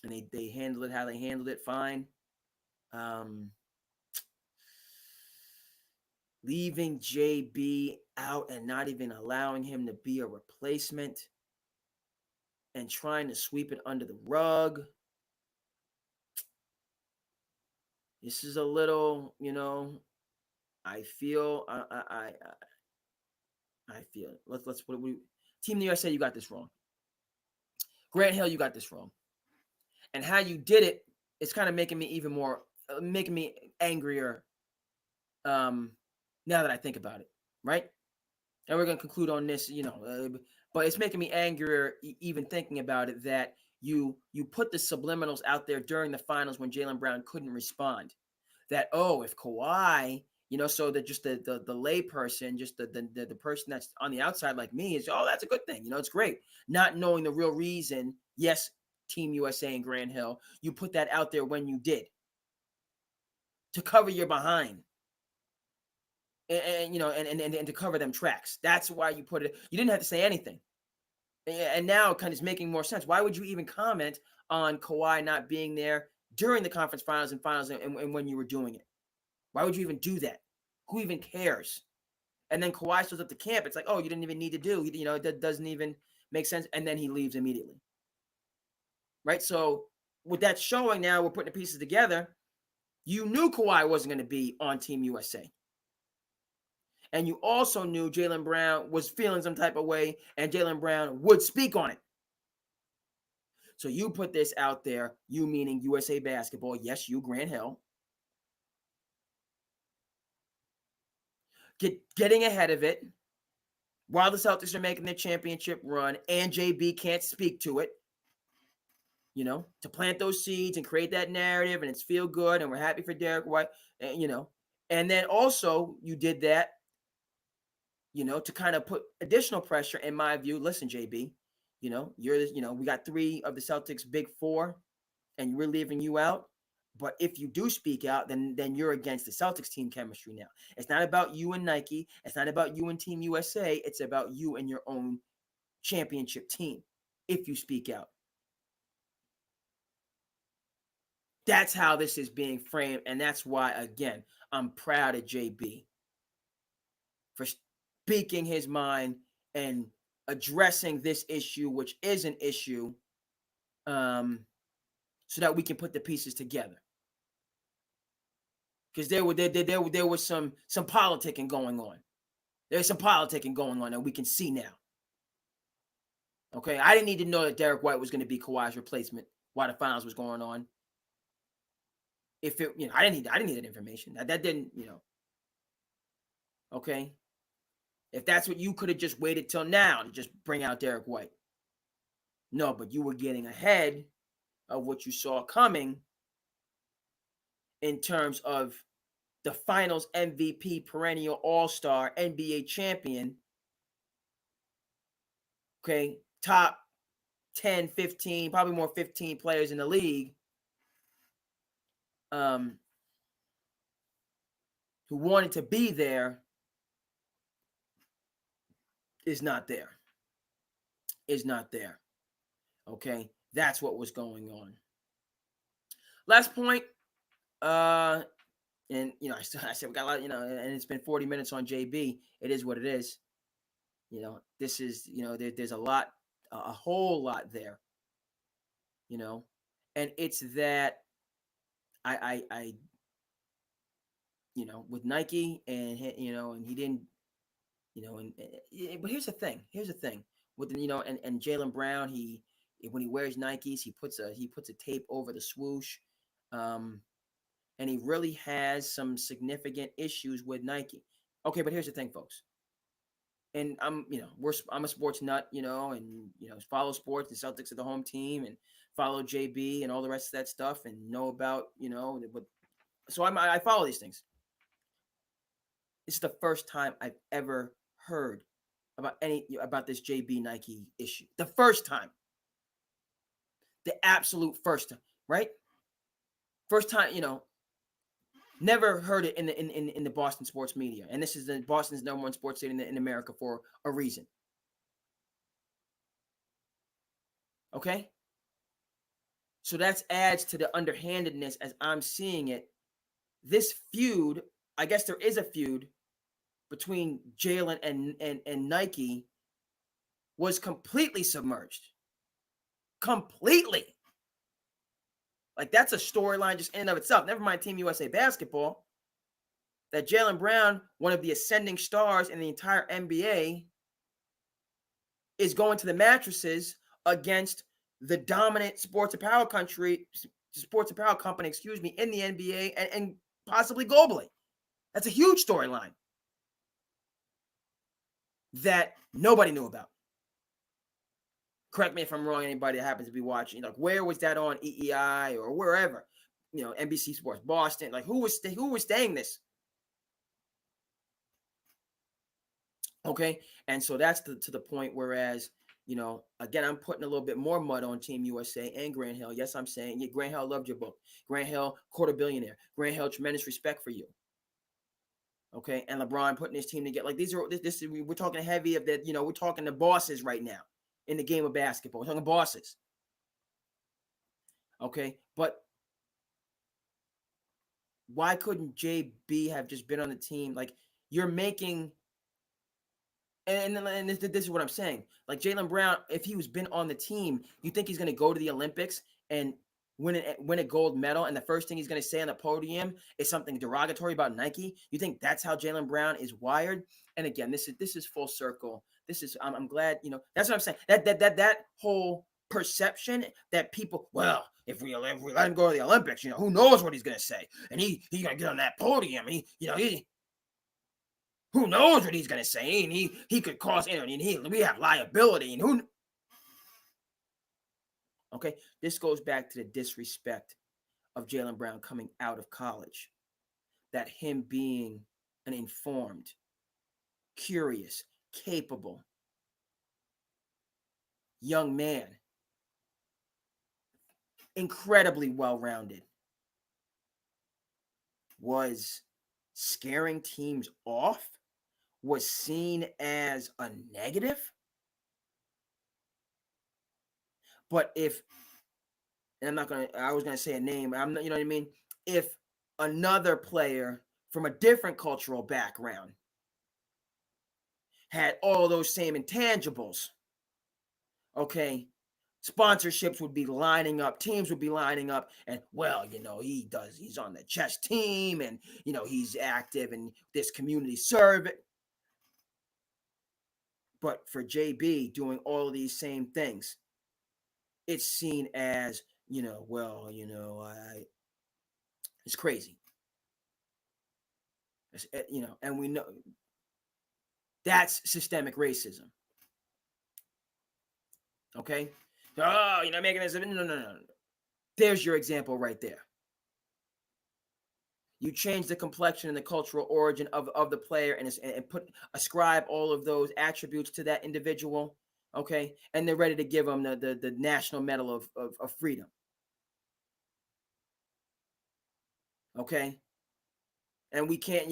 they handled it how they handled it. Fine. Leaving JB out and not even allowing him to be a replacement. and trying to sweep it under the rug. This is a little, I feel, I feel. Let's what we Team USA, you got this wrong. Grant Hill, you got this wrong. And how you did it, it's kind of making me even more, making me angrier. Now that I think about it, right? And we're gonna conclude on this, but it's making me angrier even thinking about it that you put the subliminals out there during the finals when Jaylen Brown couldn't respond. That if Kawhi, so that just the lay person, just the person that's on the outside like me is that's a good thing, it's great. Not knowing the real reason, yes, Team USA and Grant Hill, you put that out there when you did to cover your behind. And to cover them tracks. That's why you put it. You didn't have to say anything. And now it kind of is making more sense. Why would you even comment on Kawhi not being there during the conference finals and when you were doing it? Why would you even do that? Who even cares? And then Kawhi shows up to camp. It's like, you didn't even need to do. That doesn't even make sense. And then he leaves immediately. Right? So with that showing now, we're putting the pieces together. You knew Kawhi wasn't going to be on Team USA. And you also knew Jaylen Brown was feeling some type of way, and Jaylen Brown would speak on it. So you put this out there, you meaning USA Basketball, yes, you, Grant Hill, getting ahead of it while the Celtics are making their championship run, and JB can't speak to it, to plant those seeds and create that narrative, and it's feel good, and we're happy for Derek White, and then also you did that, to kind of put additional pressure, in my view. Listen, JB, we got 3 of the Celtics' big 4, and we're leaving you out. But if you do speak out, then you're against the Celtics team chemistry now. It's not about you and Nike. It's not about you and Team USA. It's about you and your own championship team if you speak out. That's how this is being framed, and that's why, again, I'm proud of JB for speaking his mind and addressing this issue, which is an issue, so that we can put the pieces together. Because there was some politicking going on. There's some politicking going on that we can see now. Okay, I didn't need to know that Derek White was going to be Kawhi's replacement while the finals was going on. If it, I didn't need that information. That didn't, Okay. If that's what you could have just waited till now to just bring out Derek White. No, but you were getting ahead of what you saw coming in terms of the finals MVP, perennial all-star, NBA champion. Okay, top 10, 15, probably more 15 players in the league who wanted to be there is not there. Okay, that's what was going on. Last point, and I said we got a lot, and it's been 40 minutes on JB. It is what it is. This is, there's a lot, a whole lot there. And it's that I with Nike and and he didn't, but here's the thing with and Jaylen Brown, when he wears Nikes, he puts a tape over the swoosh, and he really has some significant issues with Nike. Okay, but here's the thing, folks. And I'm a sports nut, and follow sports. The Celtics are the home team, and follow JB and all the rest of that stuff, and know about so I follow these things. This is the first time I've ever heard about this JB Nike issue. The first time. The absolute first time, right? First time, never heard it in the Boston sports media. And this is Boston's number 1 sports city in America for a reason. Okay? So that adds to the underhandedness as I'm seeing it. This feud, I guess there is a feud between Jaylen and Nike, was completely submerged. completely. Like, that's a storyline just in and of itself. Never mind Team USA basketball. That Jaylen Brown, one of the ascending stars in the entire NBA, is going to the mattresses against the dominant sports apparel company, in the NBA and possibly globally. That's a huge storyline that nobody knew about. Correct me if I'm wrong, anybody that happens to be watching. Like, where was that on EEI or wherever? NBC Sports, Boston. Like, who was saying this? Okay, and so that's to the point. Whereas, again, I'm putting a little bit more mud on Team USA and Grant Hill. Yes, I'm saying, yeah, Grant Hill loved your book. Grant Hill, quarter billionaire. Grant Hill, tremendous respect for you. Okay, and LeBron putting his team together. Like, we're talking heavy of that. We're talking the bosses right now in the game of basketball. We're talking bosses. Okay, but why couldn't JB have just been on the team? Like, you're making. And this is what I'm saying. Like, Jaylen Brown, if he was been on the team, you think he's going to go to the Olympics and win a gold medal, and the first thing he's going to say on the podium is something derogatory about Nike? You think that's how Jaylen Brown is wired? And again, this is full circle. I'm glad, that's what I'm saying. That whole perception that people, well, if we let him go to the Olympics, who knows what he's going to say? And he going to get on that podium, and who knows what he's going to say? And he could cause, we have liability. And okay, this goes back to the disrespect of Jaylen Brown coming out of college. That him being an informed, curious, capable young man, incredibly well-rounded, was scaring teams off, was seen as a negative. But and I was going to say a name, I'm not, you know what I mean? If another player from a different cultural background had all those same intangibles, okay, sponsorships would be lining up, teams would be lining up, and, well, he's on the chess team, and, he's active in this community service. But for JB doing all of these same things, it's seen as, it's crazy. And we know that's systemic racism. Okay? Oh, making this. No. There's your example right there. You change the complexion and the cultural origin of the player and ascribe all of those attributes to that individual. Okay? And they're ready to give them the National Medal of Freedom. Okay? And we can't,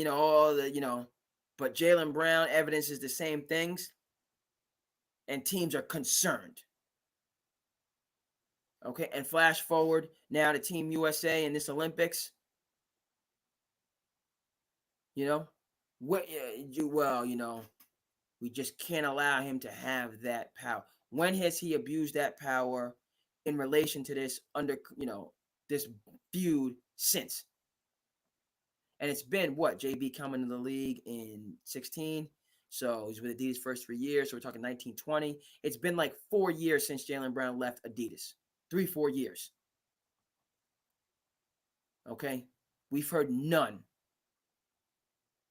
but Jaylen Brown evidences the same things, and teams are concerned. Okay, and flash forward now to Team USA in this Olympics. We just can't allow him to have that power. When has he abused that power in relation to this this feud since? And it's been what? JB coming to the league in 2016. So he's with Adidas first 3 years. So we're talking 1920. It's been like 4 years since Jaylen Brown left Adidas. 3-4 years. Okay? We've heard none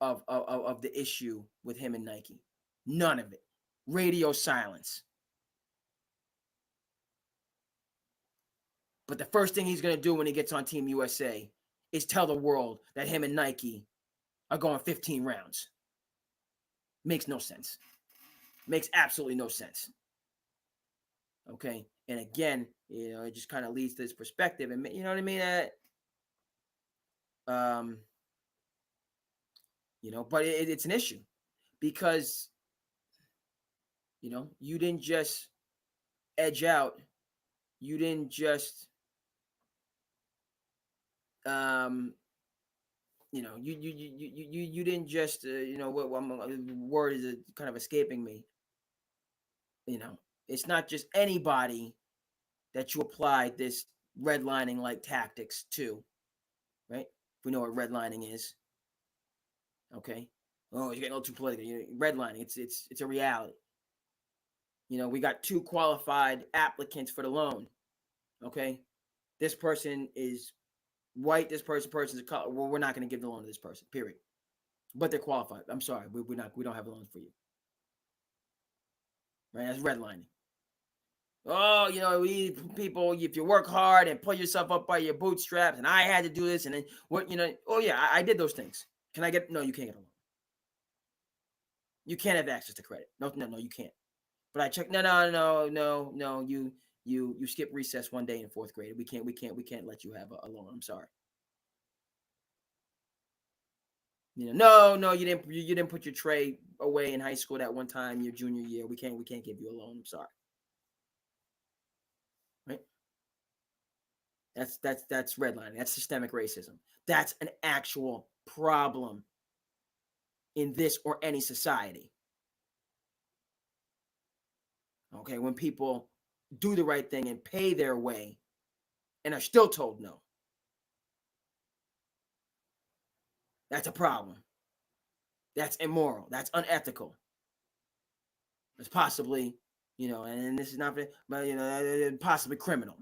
of the issue with him and Nike. None of it. Radio silence. But the first thing he's going to do when he gets on Team USA is tell the world that him and Nike are going 15 rounds. Makes no sense. Makes absolutely no sense. Okay? And again, it just kind of leads to this perspective. And you know what I mean? But it's an issue because, you didn't just edge out. You didn't just, you didn't just, what word is kind of escaping me. It's not just anybody that you applied this redlining like tactics to, right? We know what redlining is. Okay. Oh, you're getting a little too political. Redlining, it's a reality. We got 2 qualified applicants for the loan. Okay. This person is white. This person's a color. Well, we're not going to give the loan to this person. Period. But they're qualified. I'm sorry, we're not. We don't have a loan for you. Right? That's redlining. Oh, we people, if you work hard and pull yourself up by your bootstraps, and I had to do this, and then what, oh yeah, I did those things. Can I get, no, you can't get a loan. You can't have access to credit. No, you can't. But I checked, no, you skip recess one day in 4th grade. We can't let you have a loan. I'm sorry. No, you didn't put your tray away in high school that one time, your junior year. We can't give you a loan. I'm sorry. Right? That's redlining. That's systemic racism. That's an actual problem in this or any society. Okay, when people do the right thing and pay their way and are still told no. That's a problem. That's immoral. That's unethical. It's possibly, and this is not, but possibly criminal.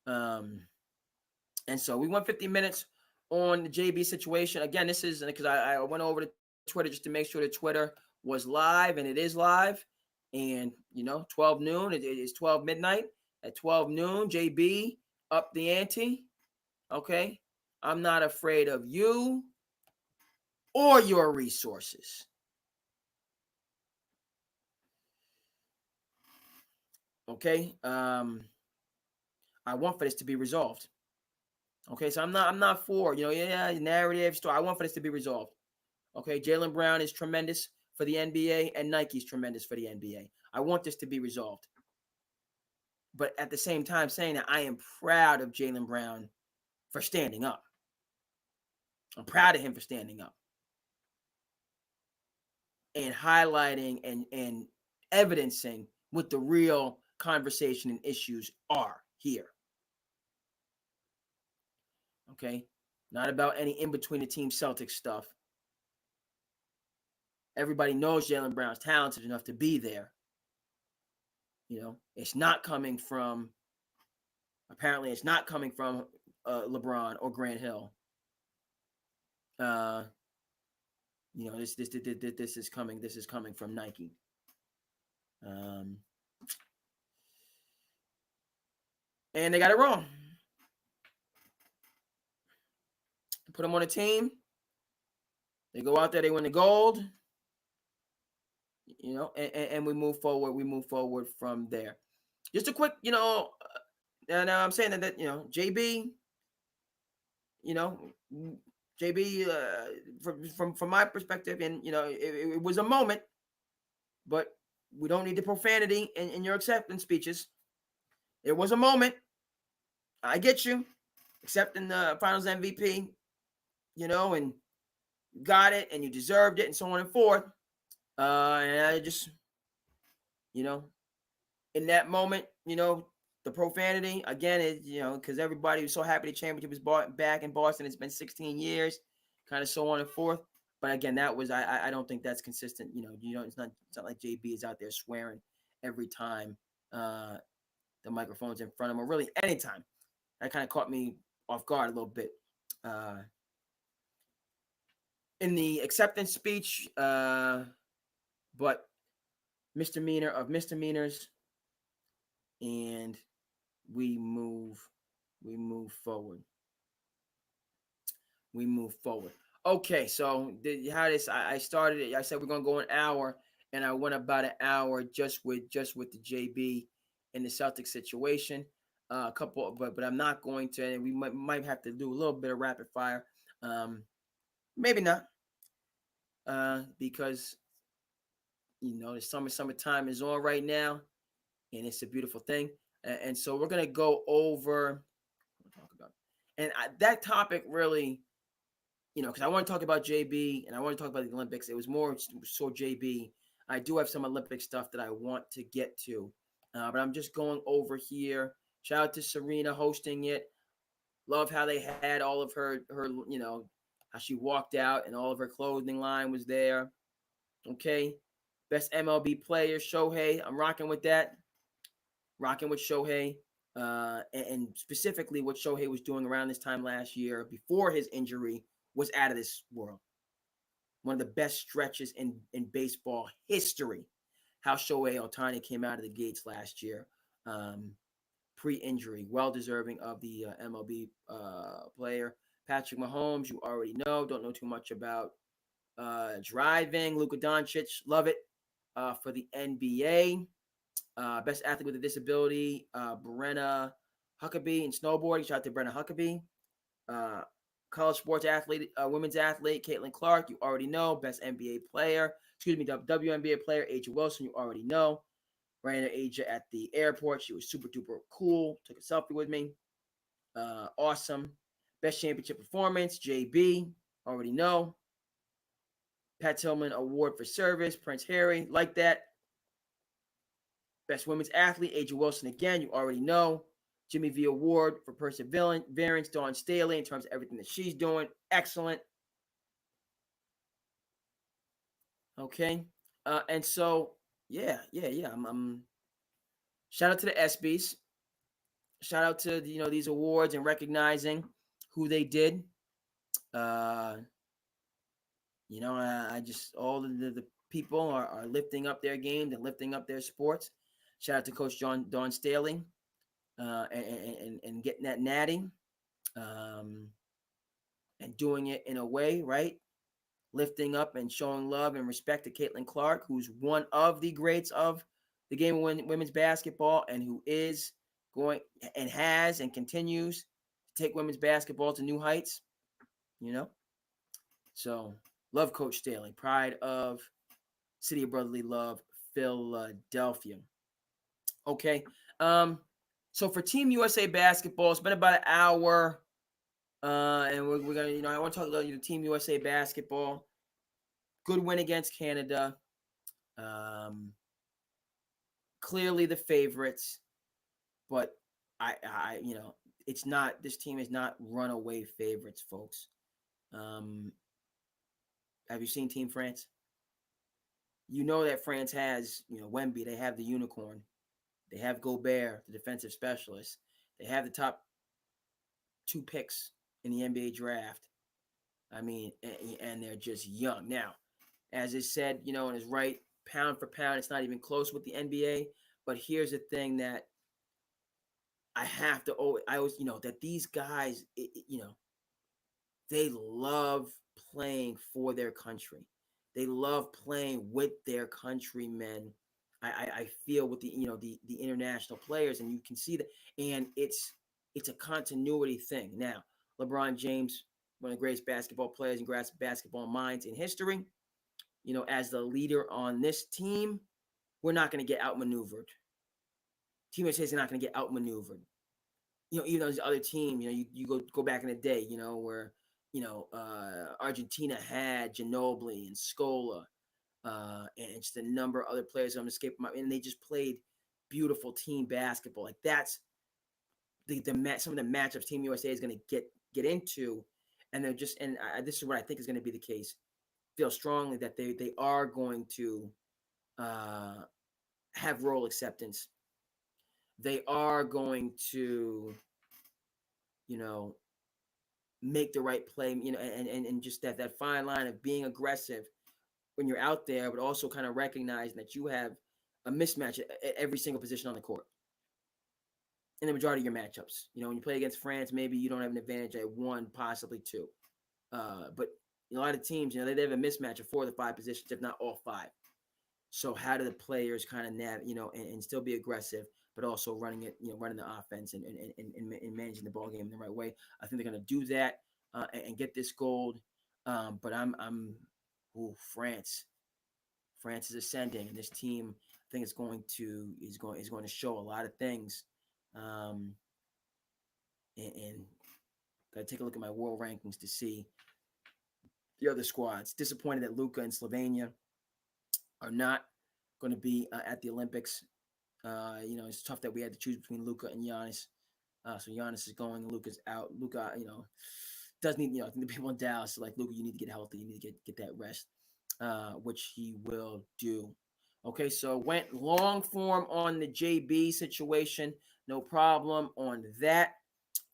And so we went 50 minutes on the JB situation. Again, this is because I went over to Twitter just to make sure that Twitter was live, and it is live. And 12 noon, it is 12 midnight. At 12 noon, JB up the ante. Okay, I'm not afraid of you or your resources. Okay, I want for this to be resolved. Okay, so I'm not for narrative story. I want for this to be resolved. Okay, Jaylen Brown is tremendous for the NBA, and Nike's tremendous for the NBA. I want this to be resolved. But at the same time, saying that I am proud of Jaylen Brown for standing up. I'm proud of him for standing up and highlighting and evidencing what the real conversation and issues are here. Okay, not about any in-between the team Celtics stuff. Everybody knows Jaylen Brown's talented enough to be there. It's not coming from, apparently it's not coming from LeBron or Grant Hill. This is coming from Nike. And they got it wrong. Put them on a team. They go out there, they win the gold. And we move forward. We move forward from there. Just a quick, and I'm saying that JB, JB, from my perspective, and it was a moment, but we don't need the profanity in your acceptance speeches. It was a moment. I get you, accepting the Finals MVP, and you got it, and you deserved it, and so on and forth. And I just, in that moment, the profanity, again, is, because everybody was so happy the championship was back in Boston. It's been 16 years, kind of so on and forth. But again, that was, I don't think that's consistent. It's not like JB is out there swearing every time the microphone's in front of him, or really anytime. That kind of caught me off guard a little bit. In the acceptance speech, but misdemeanor of misdemeanors, and we move forward. Okay, so how this I started it. I said we're gonna go an hour, and I went about an hour just with the JB and the Celtics situation. A couple, but I'm not going to. And we might have to do a little bit of rapid fire. Maybe not, because the summertime is on right now, and it's a beautiful thing. And so we're gonna go over. Talk about, and that topic really, because I want to talk about JB and I want to talk about the Olympics. It was more so JB. I do have some Olympic stuff that I want to get to, But I'm just going over here. Shout out to Serena hosting it. Love how they had all of her how she walked out and all of her clothing line was there. Okay, best MLB player Shohei. I'm rocking with that. Rocking with Shohei. And specifically what Shohei was doing around this time last year before his injury was out of this world. One of the best stretches in baseball history. How Shohei Ohtani came out of the gates last year, pre-injury, well deserving of the MLB player. Patrick Mahomes, you already know. Don't know too much about driving. Luka Doncic, love it for the NBA. Best athlete with a disability, Brenna Huckabee in snowboarding. Shout out to Brenna Huckabee. Uh, college sports athlete, women's athlete, Caitlin Clark. You already know. Best NBA player. Excuse me, WNBA player, Aja Wilson. You already know. Ran into Aja at the airport. She was super duper cool. Took a selfie with me. Awesome. Best championship performance, JB. Already know. Pat Tillman Award for Service, Prince Harry. Like that. Best women's athlete, Aja Wilson again, you already know. Jimmy V Award for Perseverance, Dawn Staley in terms of everything that she's doing. Excellent. Okay. And so, yeah. I'm shout out to the ESPYs. Shout out to these awards and recognizing who they did. Uh, I just all the people are lifting up their games and lifting up their sports. Shout out to Coach Dawn Staley and getting that natty. Um, and doing it in a way, right? Lifting up and showing love and respect to Caitlin Clark, who's one of the greats of the game of women's basketball and who is going and has and continues to take women's basketball to new heights, you know? So, love Coach Staley, pride of City of Brotherly Love, Philadelphia. Okay. So for Team USA basketball, it's been about an hour. And we're gonna, I want to talk about Team USA basketball. Good win against Canada. Um, Clearly the favorites, but it's not. This team is not runaway favorites, folks. Um, have you seen Team France? You know that France has, Wemby. They have the unicorn. They have Gobert, the defensive specialist. They have the top two picks in the NBA draft. I mean, and they're just young. Now, as is said, and is right, pound for pound, it's not even close with the NBA. But here's the thing that I always, that these guys, they love playing for their country. They love playing with their countrymen. I feel with the international players, and you can see that, and it's a continuity thing. Now, LeBron James, one of the greatest basketball players and greatest basketball minds in history, as the leader on this team, we're not going to get outmaneuvered. Team USA is not going to get outmaneuvered. Even though there's other teams, you go back in the day, where Argentina had Ginobili and Scola, and just a number of other players. I'm escaping and they just played beautiful team basketball. Like that's some of the matchups Team USA is going to get into, and they're just this is what I think is going to be the case. Feel strongly that they are going to have role acceptance. They are going to, make the right play, and just that fine line of being aggressive when you're out there, but also kind of recognizing that you have a mismatch at every single position on the court in the majority of your matchups. When you play against France, maybe you don't have an advantage at one, possibly two. But a lot of teams, they have a mismatch of 4 of the 5 positions, if not all 5. So how do the players kind of and still be aggressive, but also running it, running the offense and managing the ball game in the right way? I think they're going to do that and get this gold. But France. France is ascending, and this team, I think, is going to show a lot of things. And got to take a look at my world rankings to see the other squads. Disappointed that Luka and Slovenia are not going to be at the Olympics. It's tough that we had to choose between Luka and Giannis. So Giannis is going, Luka's out. Luka, does need, I think the people in Dallas are like, Luka, you need to get healthy. You need to get that rest, which he will do. Okay, so went long form on the JB situation. No problem on that.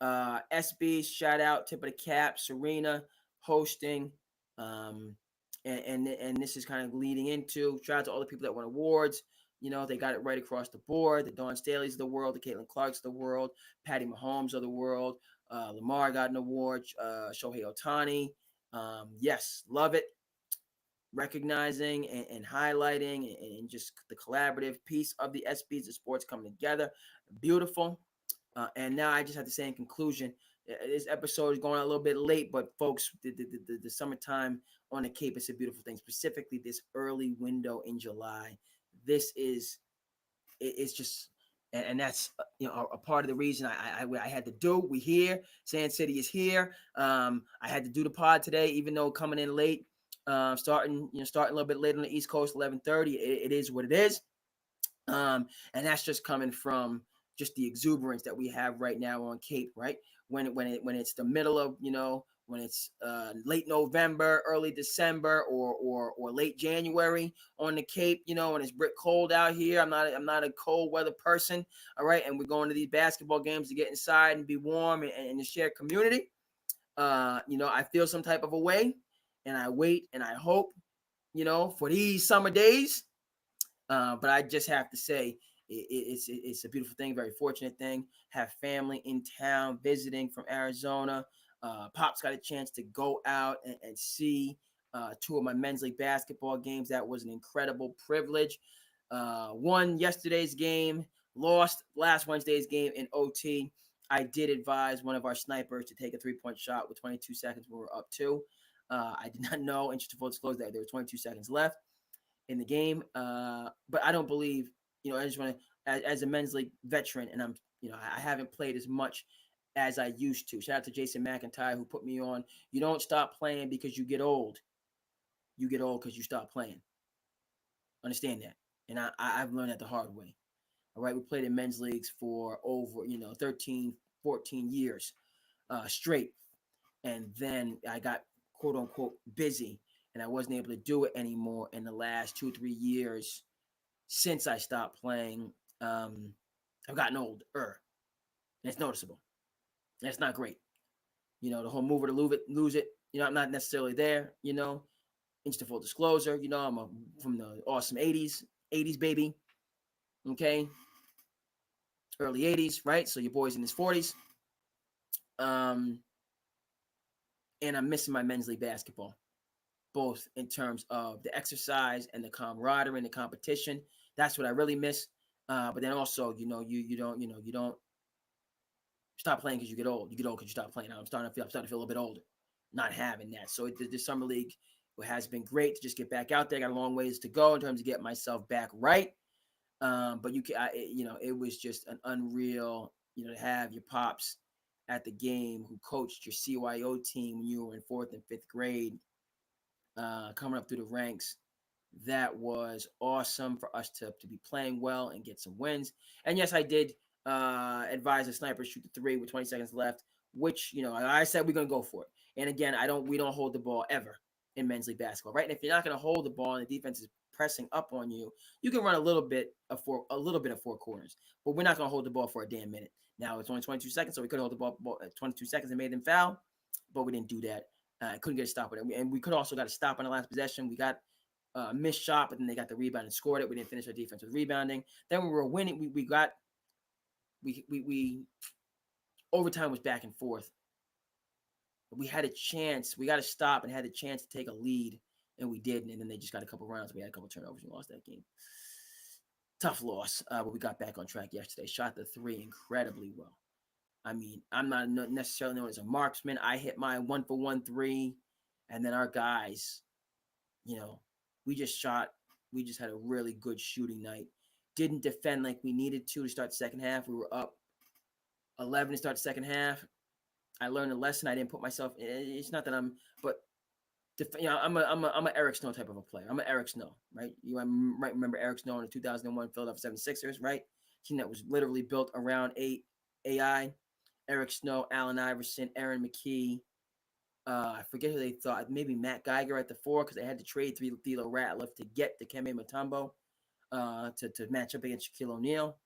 SB, shout out, tip of the cap, Serena hosting. Um, and this is kind of leading into shout out to all the people that won awards. They got it right across the board. The Dawn Staley's of the world, the Caitlin Clark's of the world, Patty Mahomes of the world. Lamar got an award. Shohei Otani. Yes, love it. Recognizing and highlighting and just the collaborative piece of the SBs of sports coming together. Beautiful. And now I just have to say in conclusion, this episode is going a little bit late, but folks, the summertime on the Cape is a beautiful thing. Specifically, this early window in July. This is it's just, and that's a part of the reason I had to do. We here, Sand City is here. I had to do the pod today, even though coming in late, starting a little bit late on the East Coast, 11:30. It is what it is. And that's just coming from just the exuberance that we have right now on Cape, right? When it's the middle of, when it's late November, early December, or late January on the Cape, and it's brick cold out here. I'm not a cold weather person, all right. And we're going to these basketball games to get inside and be warm and to share community. I feel some type of a way, and I wait and I hope, for these summer days. But I just have to say, it's a beautiful thing, very fortunate thing. Have family in town visiting from Arizona. Pop's got a chance to go out and see two of my men's league basketball games. That was an incredible privilege. Won yesterday's game, lost last Wednesday's game in OT. I did advise one of our snipers to take a 3-point shot with 22 seconds when we were up 2. I did not know, interesting full disclosure, that there were 22 seconds left in the game. But I don't believe, I just want to, as a men's league veteran, and I haven't played as much as I used to. Shout out to Jason McIntyre, who put me on. You don't stop playing because you get old. You get old because you stop playing. Understand that. And I've learned that the hard way. All right. We played in men's leagues for over, 13, 14 years straight. And then I got quote unquote busy, and I wasn't able to do it anymore in the last 2-3 years since I stopped playing. I've gotten older, and it's noticeable. And it's not great. The whole move it or lose it. I'm not necessarily there. Instant full disclosure. I'm from the awesome 80s baby. Okay, early 80s, right? So your boy's in his 40s. And I'm missing my men's league basketball, both in terms of the exercise and the camaraderie and the competition. That's what I really miss. But then also, you don't stop playing because you get old. You get old because you stop playing. I'm starting to feel a little bit older, not having that. So the summer league has been great to just get back out there. I got a long ways to go in terms of getting myself back right. But it was just an unreal, to have your pops at the game who coached your CYO team when you were in 4th and 5th grade, coming up through the ranks. That was awesome for us to be playing well and get some wins. And yes, I did advise the sniper shoot the 3 with 20 seconds left, which, I said we're going to go for it. And again, we don't hold the ball ever in men's league basketball, right? And if you're not going to hold the ball and the defense is pressing up on you, you can run a little bit of 4 corners, but we're not going to hold the ball for a damn minute. Now it's only 22 seconds, so we could hold the ball 22 seconds and made them foul, but we didn't do that. Couldn't get a stop with it. And we could also got a stop on the last possession. We got missed shot, but then they got the rebound and scored it. We didn't finish our defense with rebounding. Then we were winning. We overtime was back and forth. We had a chance. We got to stop and had a chance to take a lead, and we didn't. And then they just got a couple rounds. We had a couple turnovers and lost that game. Tough loss, but we got back on track yesterday. Shot the 3 incredibly well. I mean, I'm not necessarily known as a marksman. I hit my 1-for-1 3, and then our guys, we just had a really good shooting night. Didn't defend like we needed to start the second half. We were up 11 to start the second half. I learned a lesson. I didn't put myself. It's not that I'm a Eric Snow type of a player. I'm an Eric Snow, right? You might remember Eric Snow in the 2001 Philadelphia 76ers, right? team that was literally built around AI. Eric Snow, Allen Iverson, Aaron McKee. I forget who they thought. Maybe Matt Geiger at the 4 because they had to trade Thilo Ratliff to get the Kemba Mutombo to match up against Shaquille O'Neal.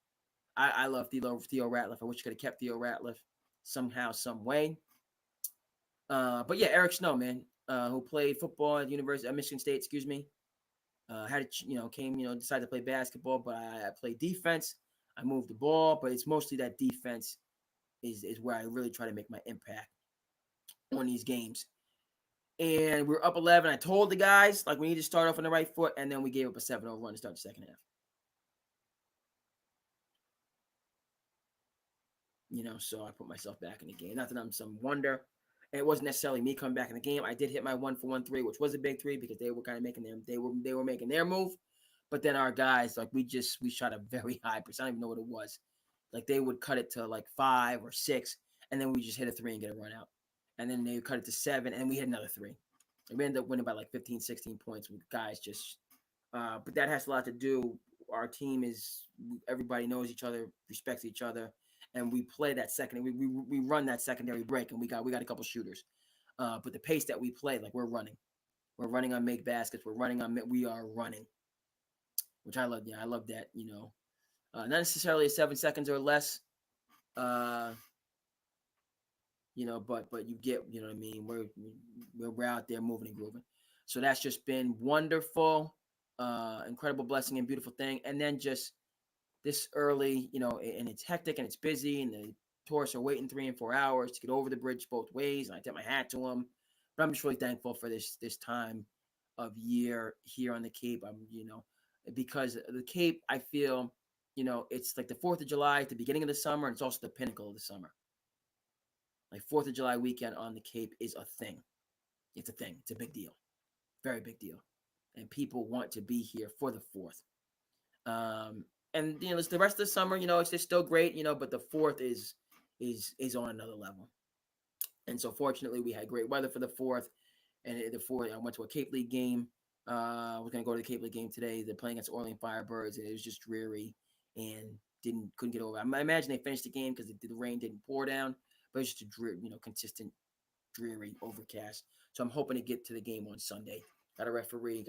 I love Theo Ratliff. I wish I could have kept Theo Ratliff somehow, some way. But yeah, Eric Snow, man, who played football at University of Michigan State, excuse me. Decided to play basketball, but I played defense. I moved the ball, but it's mostly that defense is where I really try to make my impact on these games. And we were up 11. I told the guys, like, we need to start off on the right foot, and then we gave up a 7-0 run to start the second half. So I put myself back in the game. Not that I'm some wonder. And it wasn't necessarily me coming back in the game. I did hit my 1-for-1 3, which was a big 3 because they were kind of making they were making their move. But then our guys, like, we shot a very high percent. I don't even know what it was. Like, they would cut it to like 5 or 6, and then we just hit a 3 and get a run out. And then they would cut it to 7, and we hit another 3. We ended up winning by like 15, 16 points with guys just but that has a lot to do. Our team everybody knows each other, respects each other, and we play that second. We run that secondary break, and we got a couple shooters. But the pace that we play, like, we're running on make baskets. We are running, which I love. Yeah, I love that. Not necessarily 7 seconds or less. But you get, what I mean. We're out there moving and grooving. So that's just been wonderful. Incredible blessing and beautiful thing. And then just this early, and it's hectic and it's busy, and the tourists are waiting 3 and 4 hours to get over the bridge both ways. And I tip my hat to them, but I'm just really thankful for this time of year here on the Cape. Because the Cape, I feel, it's like the 4th of July at the beginning of the summer, and it's also the pinnacle of the summer. Like 4th of July weekend on the Cape is a thing. It's a thing. It's a big deal. Very big deal. And people want to be here for the 4th. And it's the rest of the summer, it's just still great, but the 4th is on another level. And so fortunately we had great weather for the 4th. And the 4th, I went to a Cape League game. I was gonna go to the Cape League game today. They're playing against Orleans Firebirds, and it was just dreary and couldn't get over. I imagine they finished the game because the rain didn't pour down, but it's just a consistent, dreary, overcast. So I'm hoping to get to the game on Sunday. Got a referee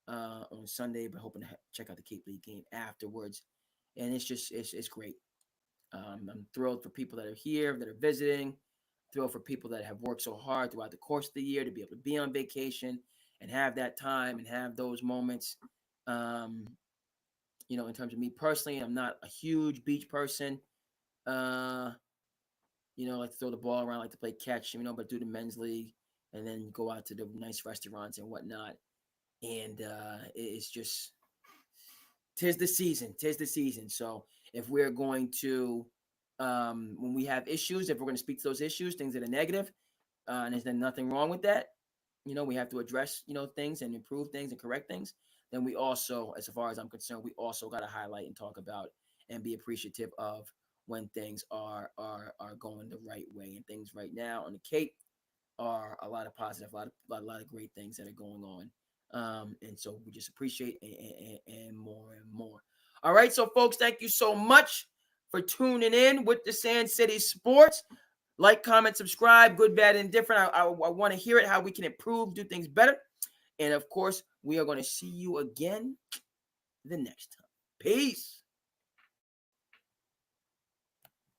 on Sunday, but hoping to check out the Cape League game afterwards. And it's great. I'm thrilled for people that are here, that are visiting. Thrilled for people that have worked so hard throughout the course of the year to be able to be on vacation and have that time and have those moments. In terms of me personally, I'm not a huge beach person. Like to throw the ball around, like to play catch, but do the men's league and then go out to the nice restaurants and whatnot. And it's just, 'tis the season. So if we're going to, when we have issues, if we're going to speak to those issues, things that are negative, and there's nothing wrong with that, we have to address, things and improve things and correct things. Then we also, as far as I'm concerned, we also got to highlight and talk about and be appreciative of when things are going the right way. And things right now on the Cape are a lot of positive, a lot of great things that are going on. And so we just appreciate and more and more. All right, so folks, thank you so much for tuning in with the SandCity Sports. Like, comment, subscribe, good, bad, and different. I want to hear it, how we can improve, do things better. And of course, we are going to see you again the next time. Peace.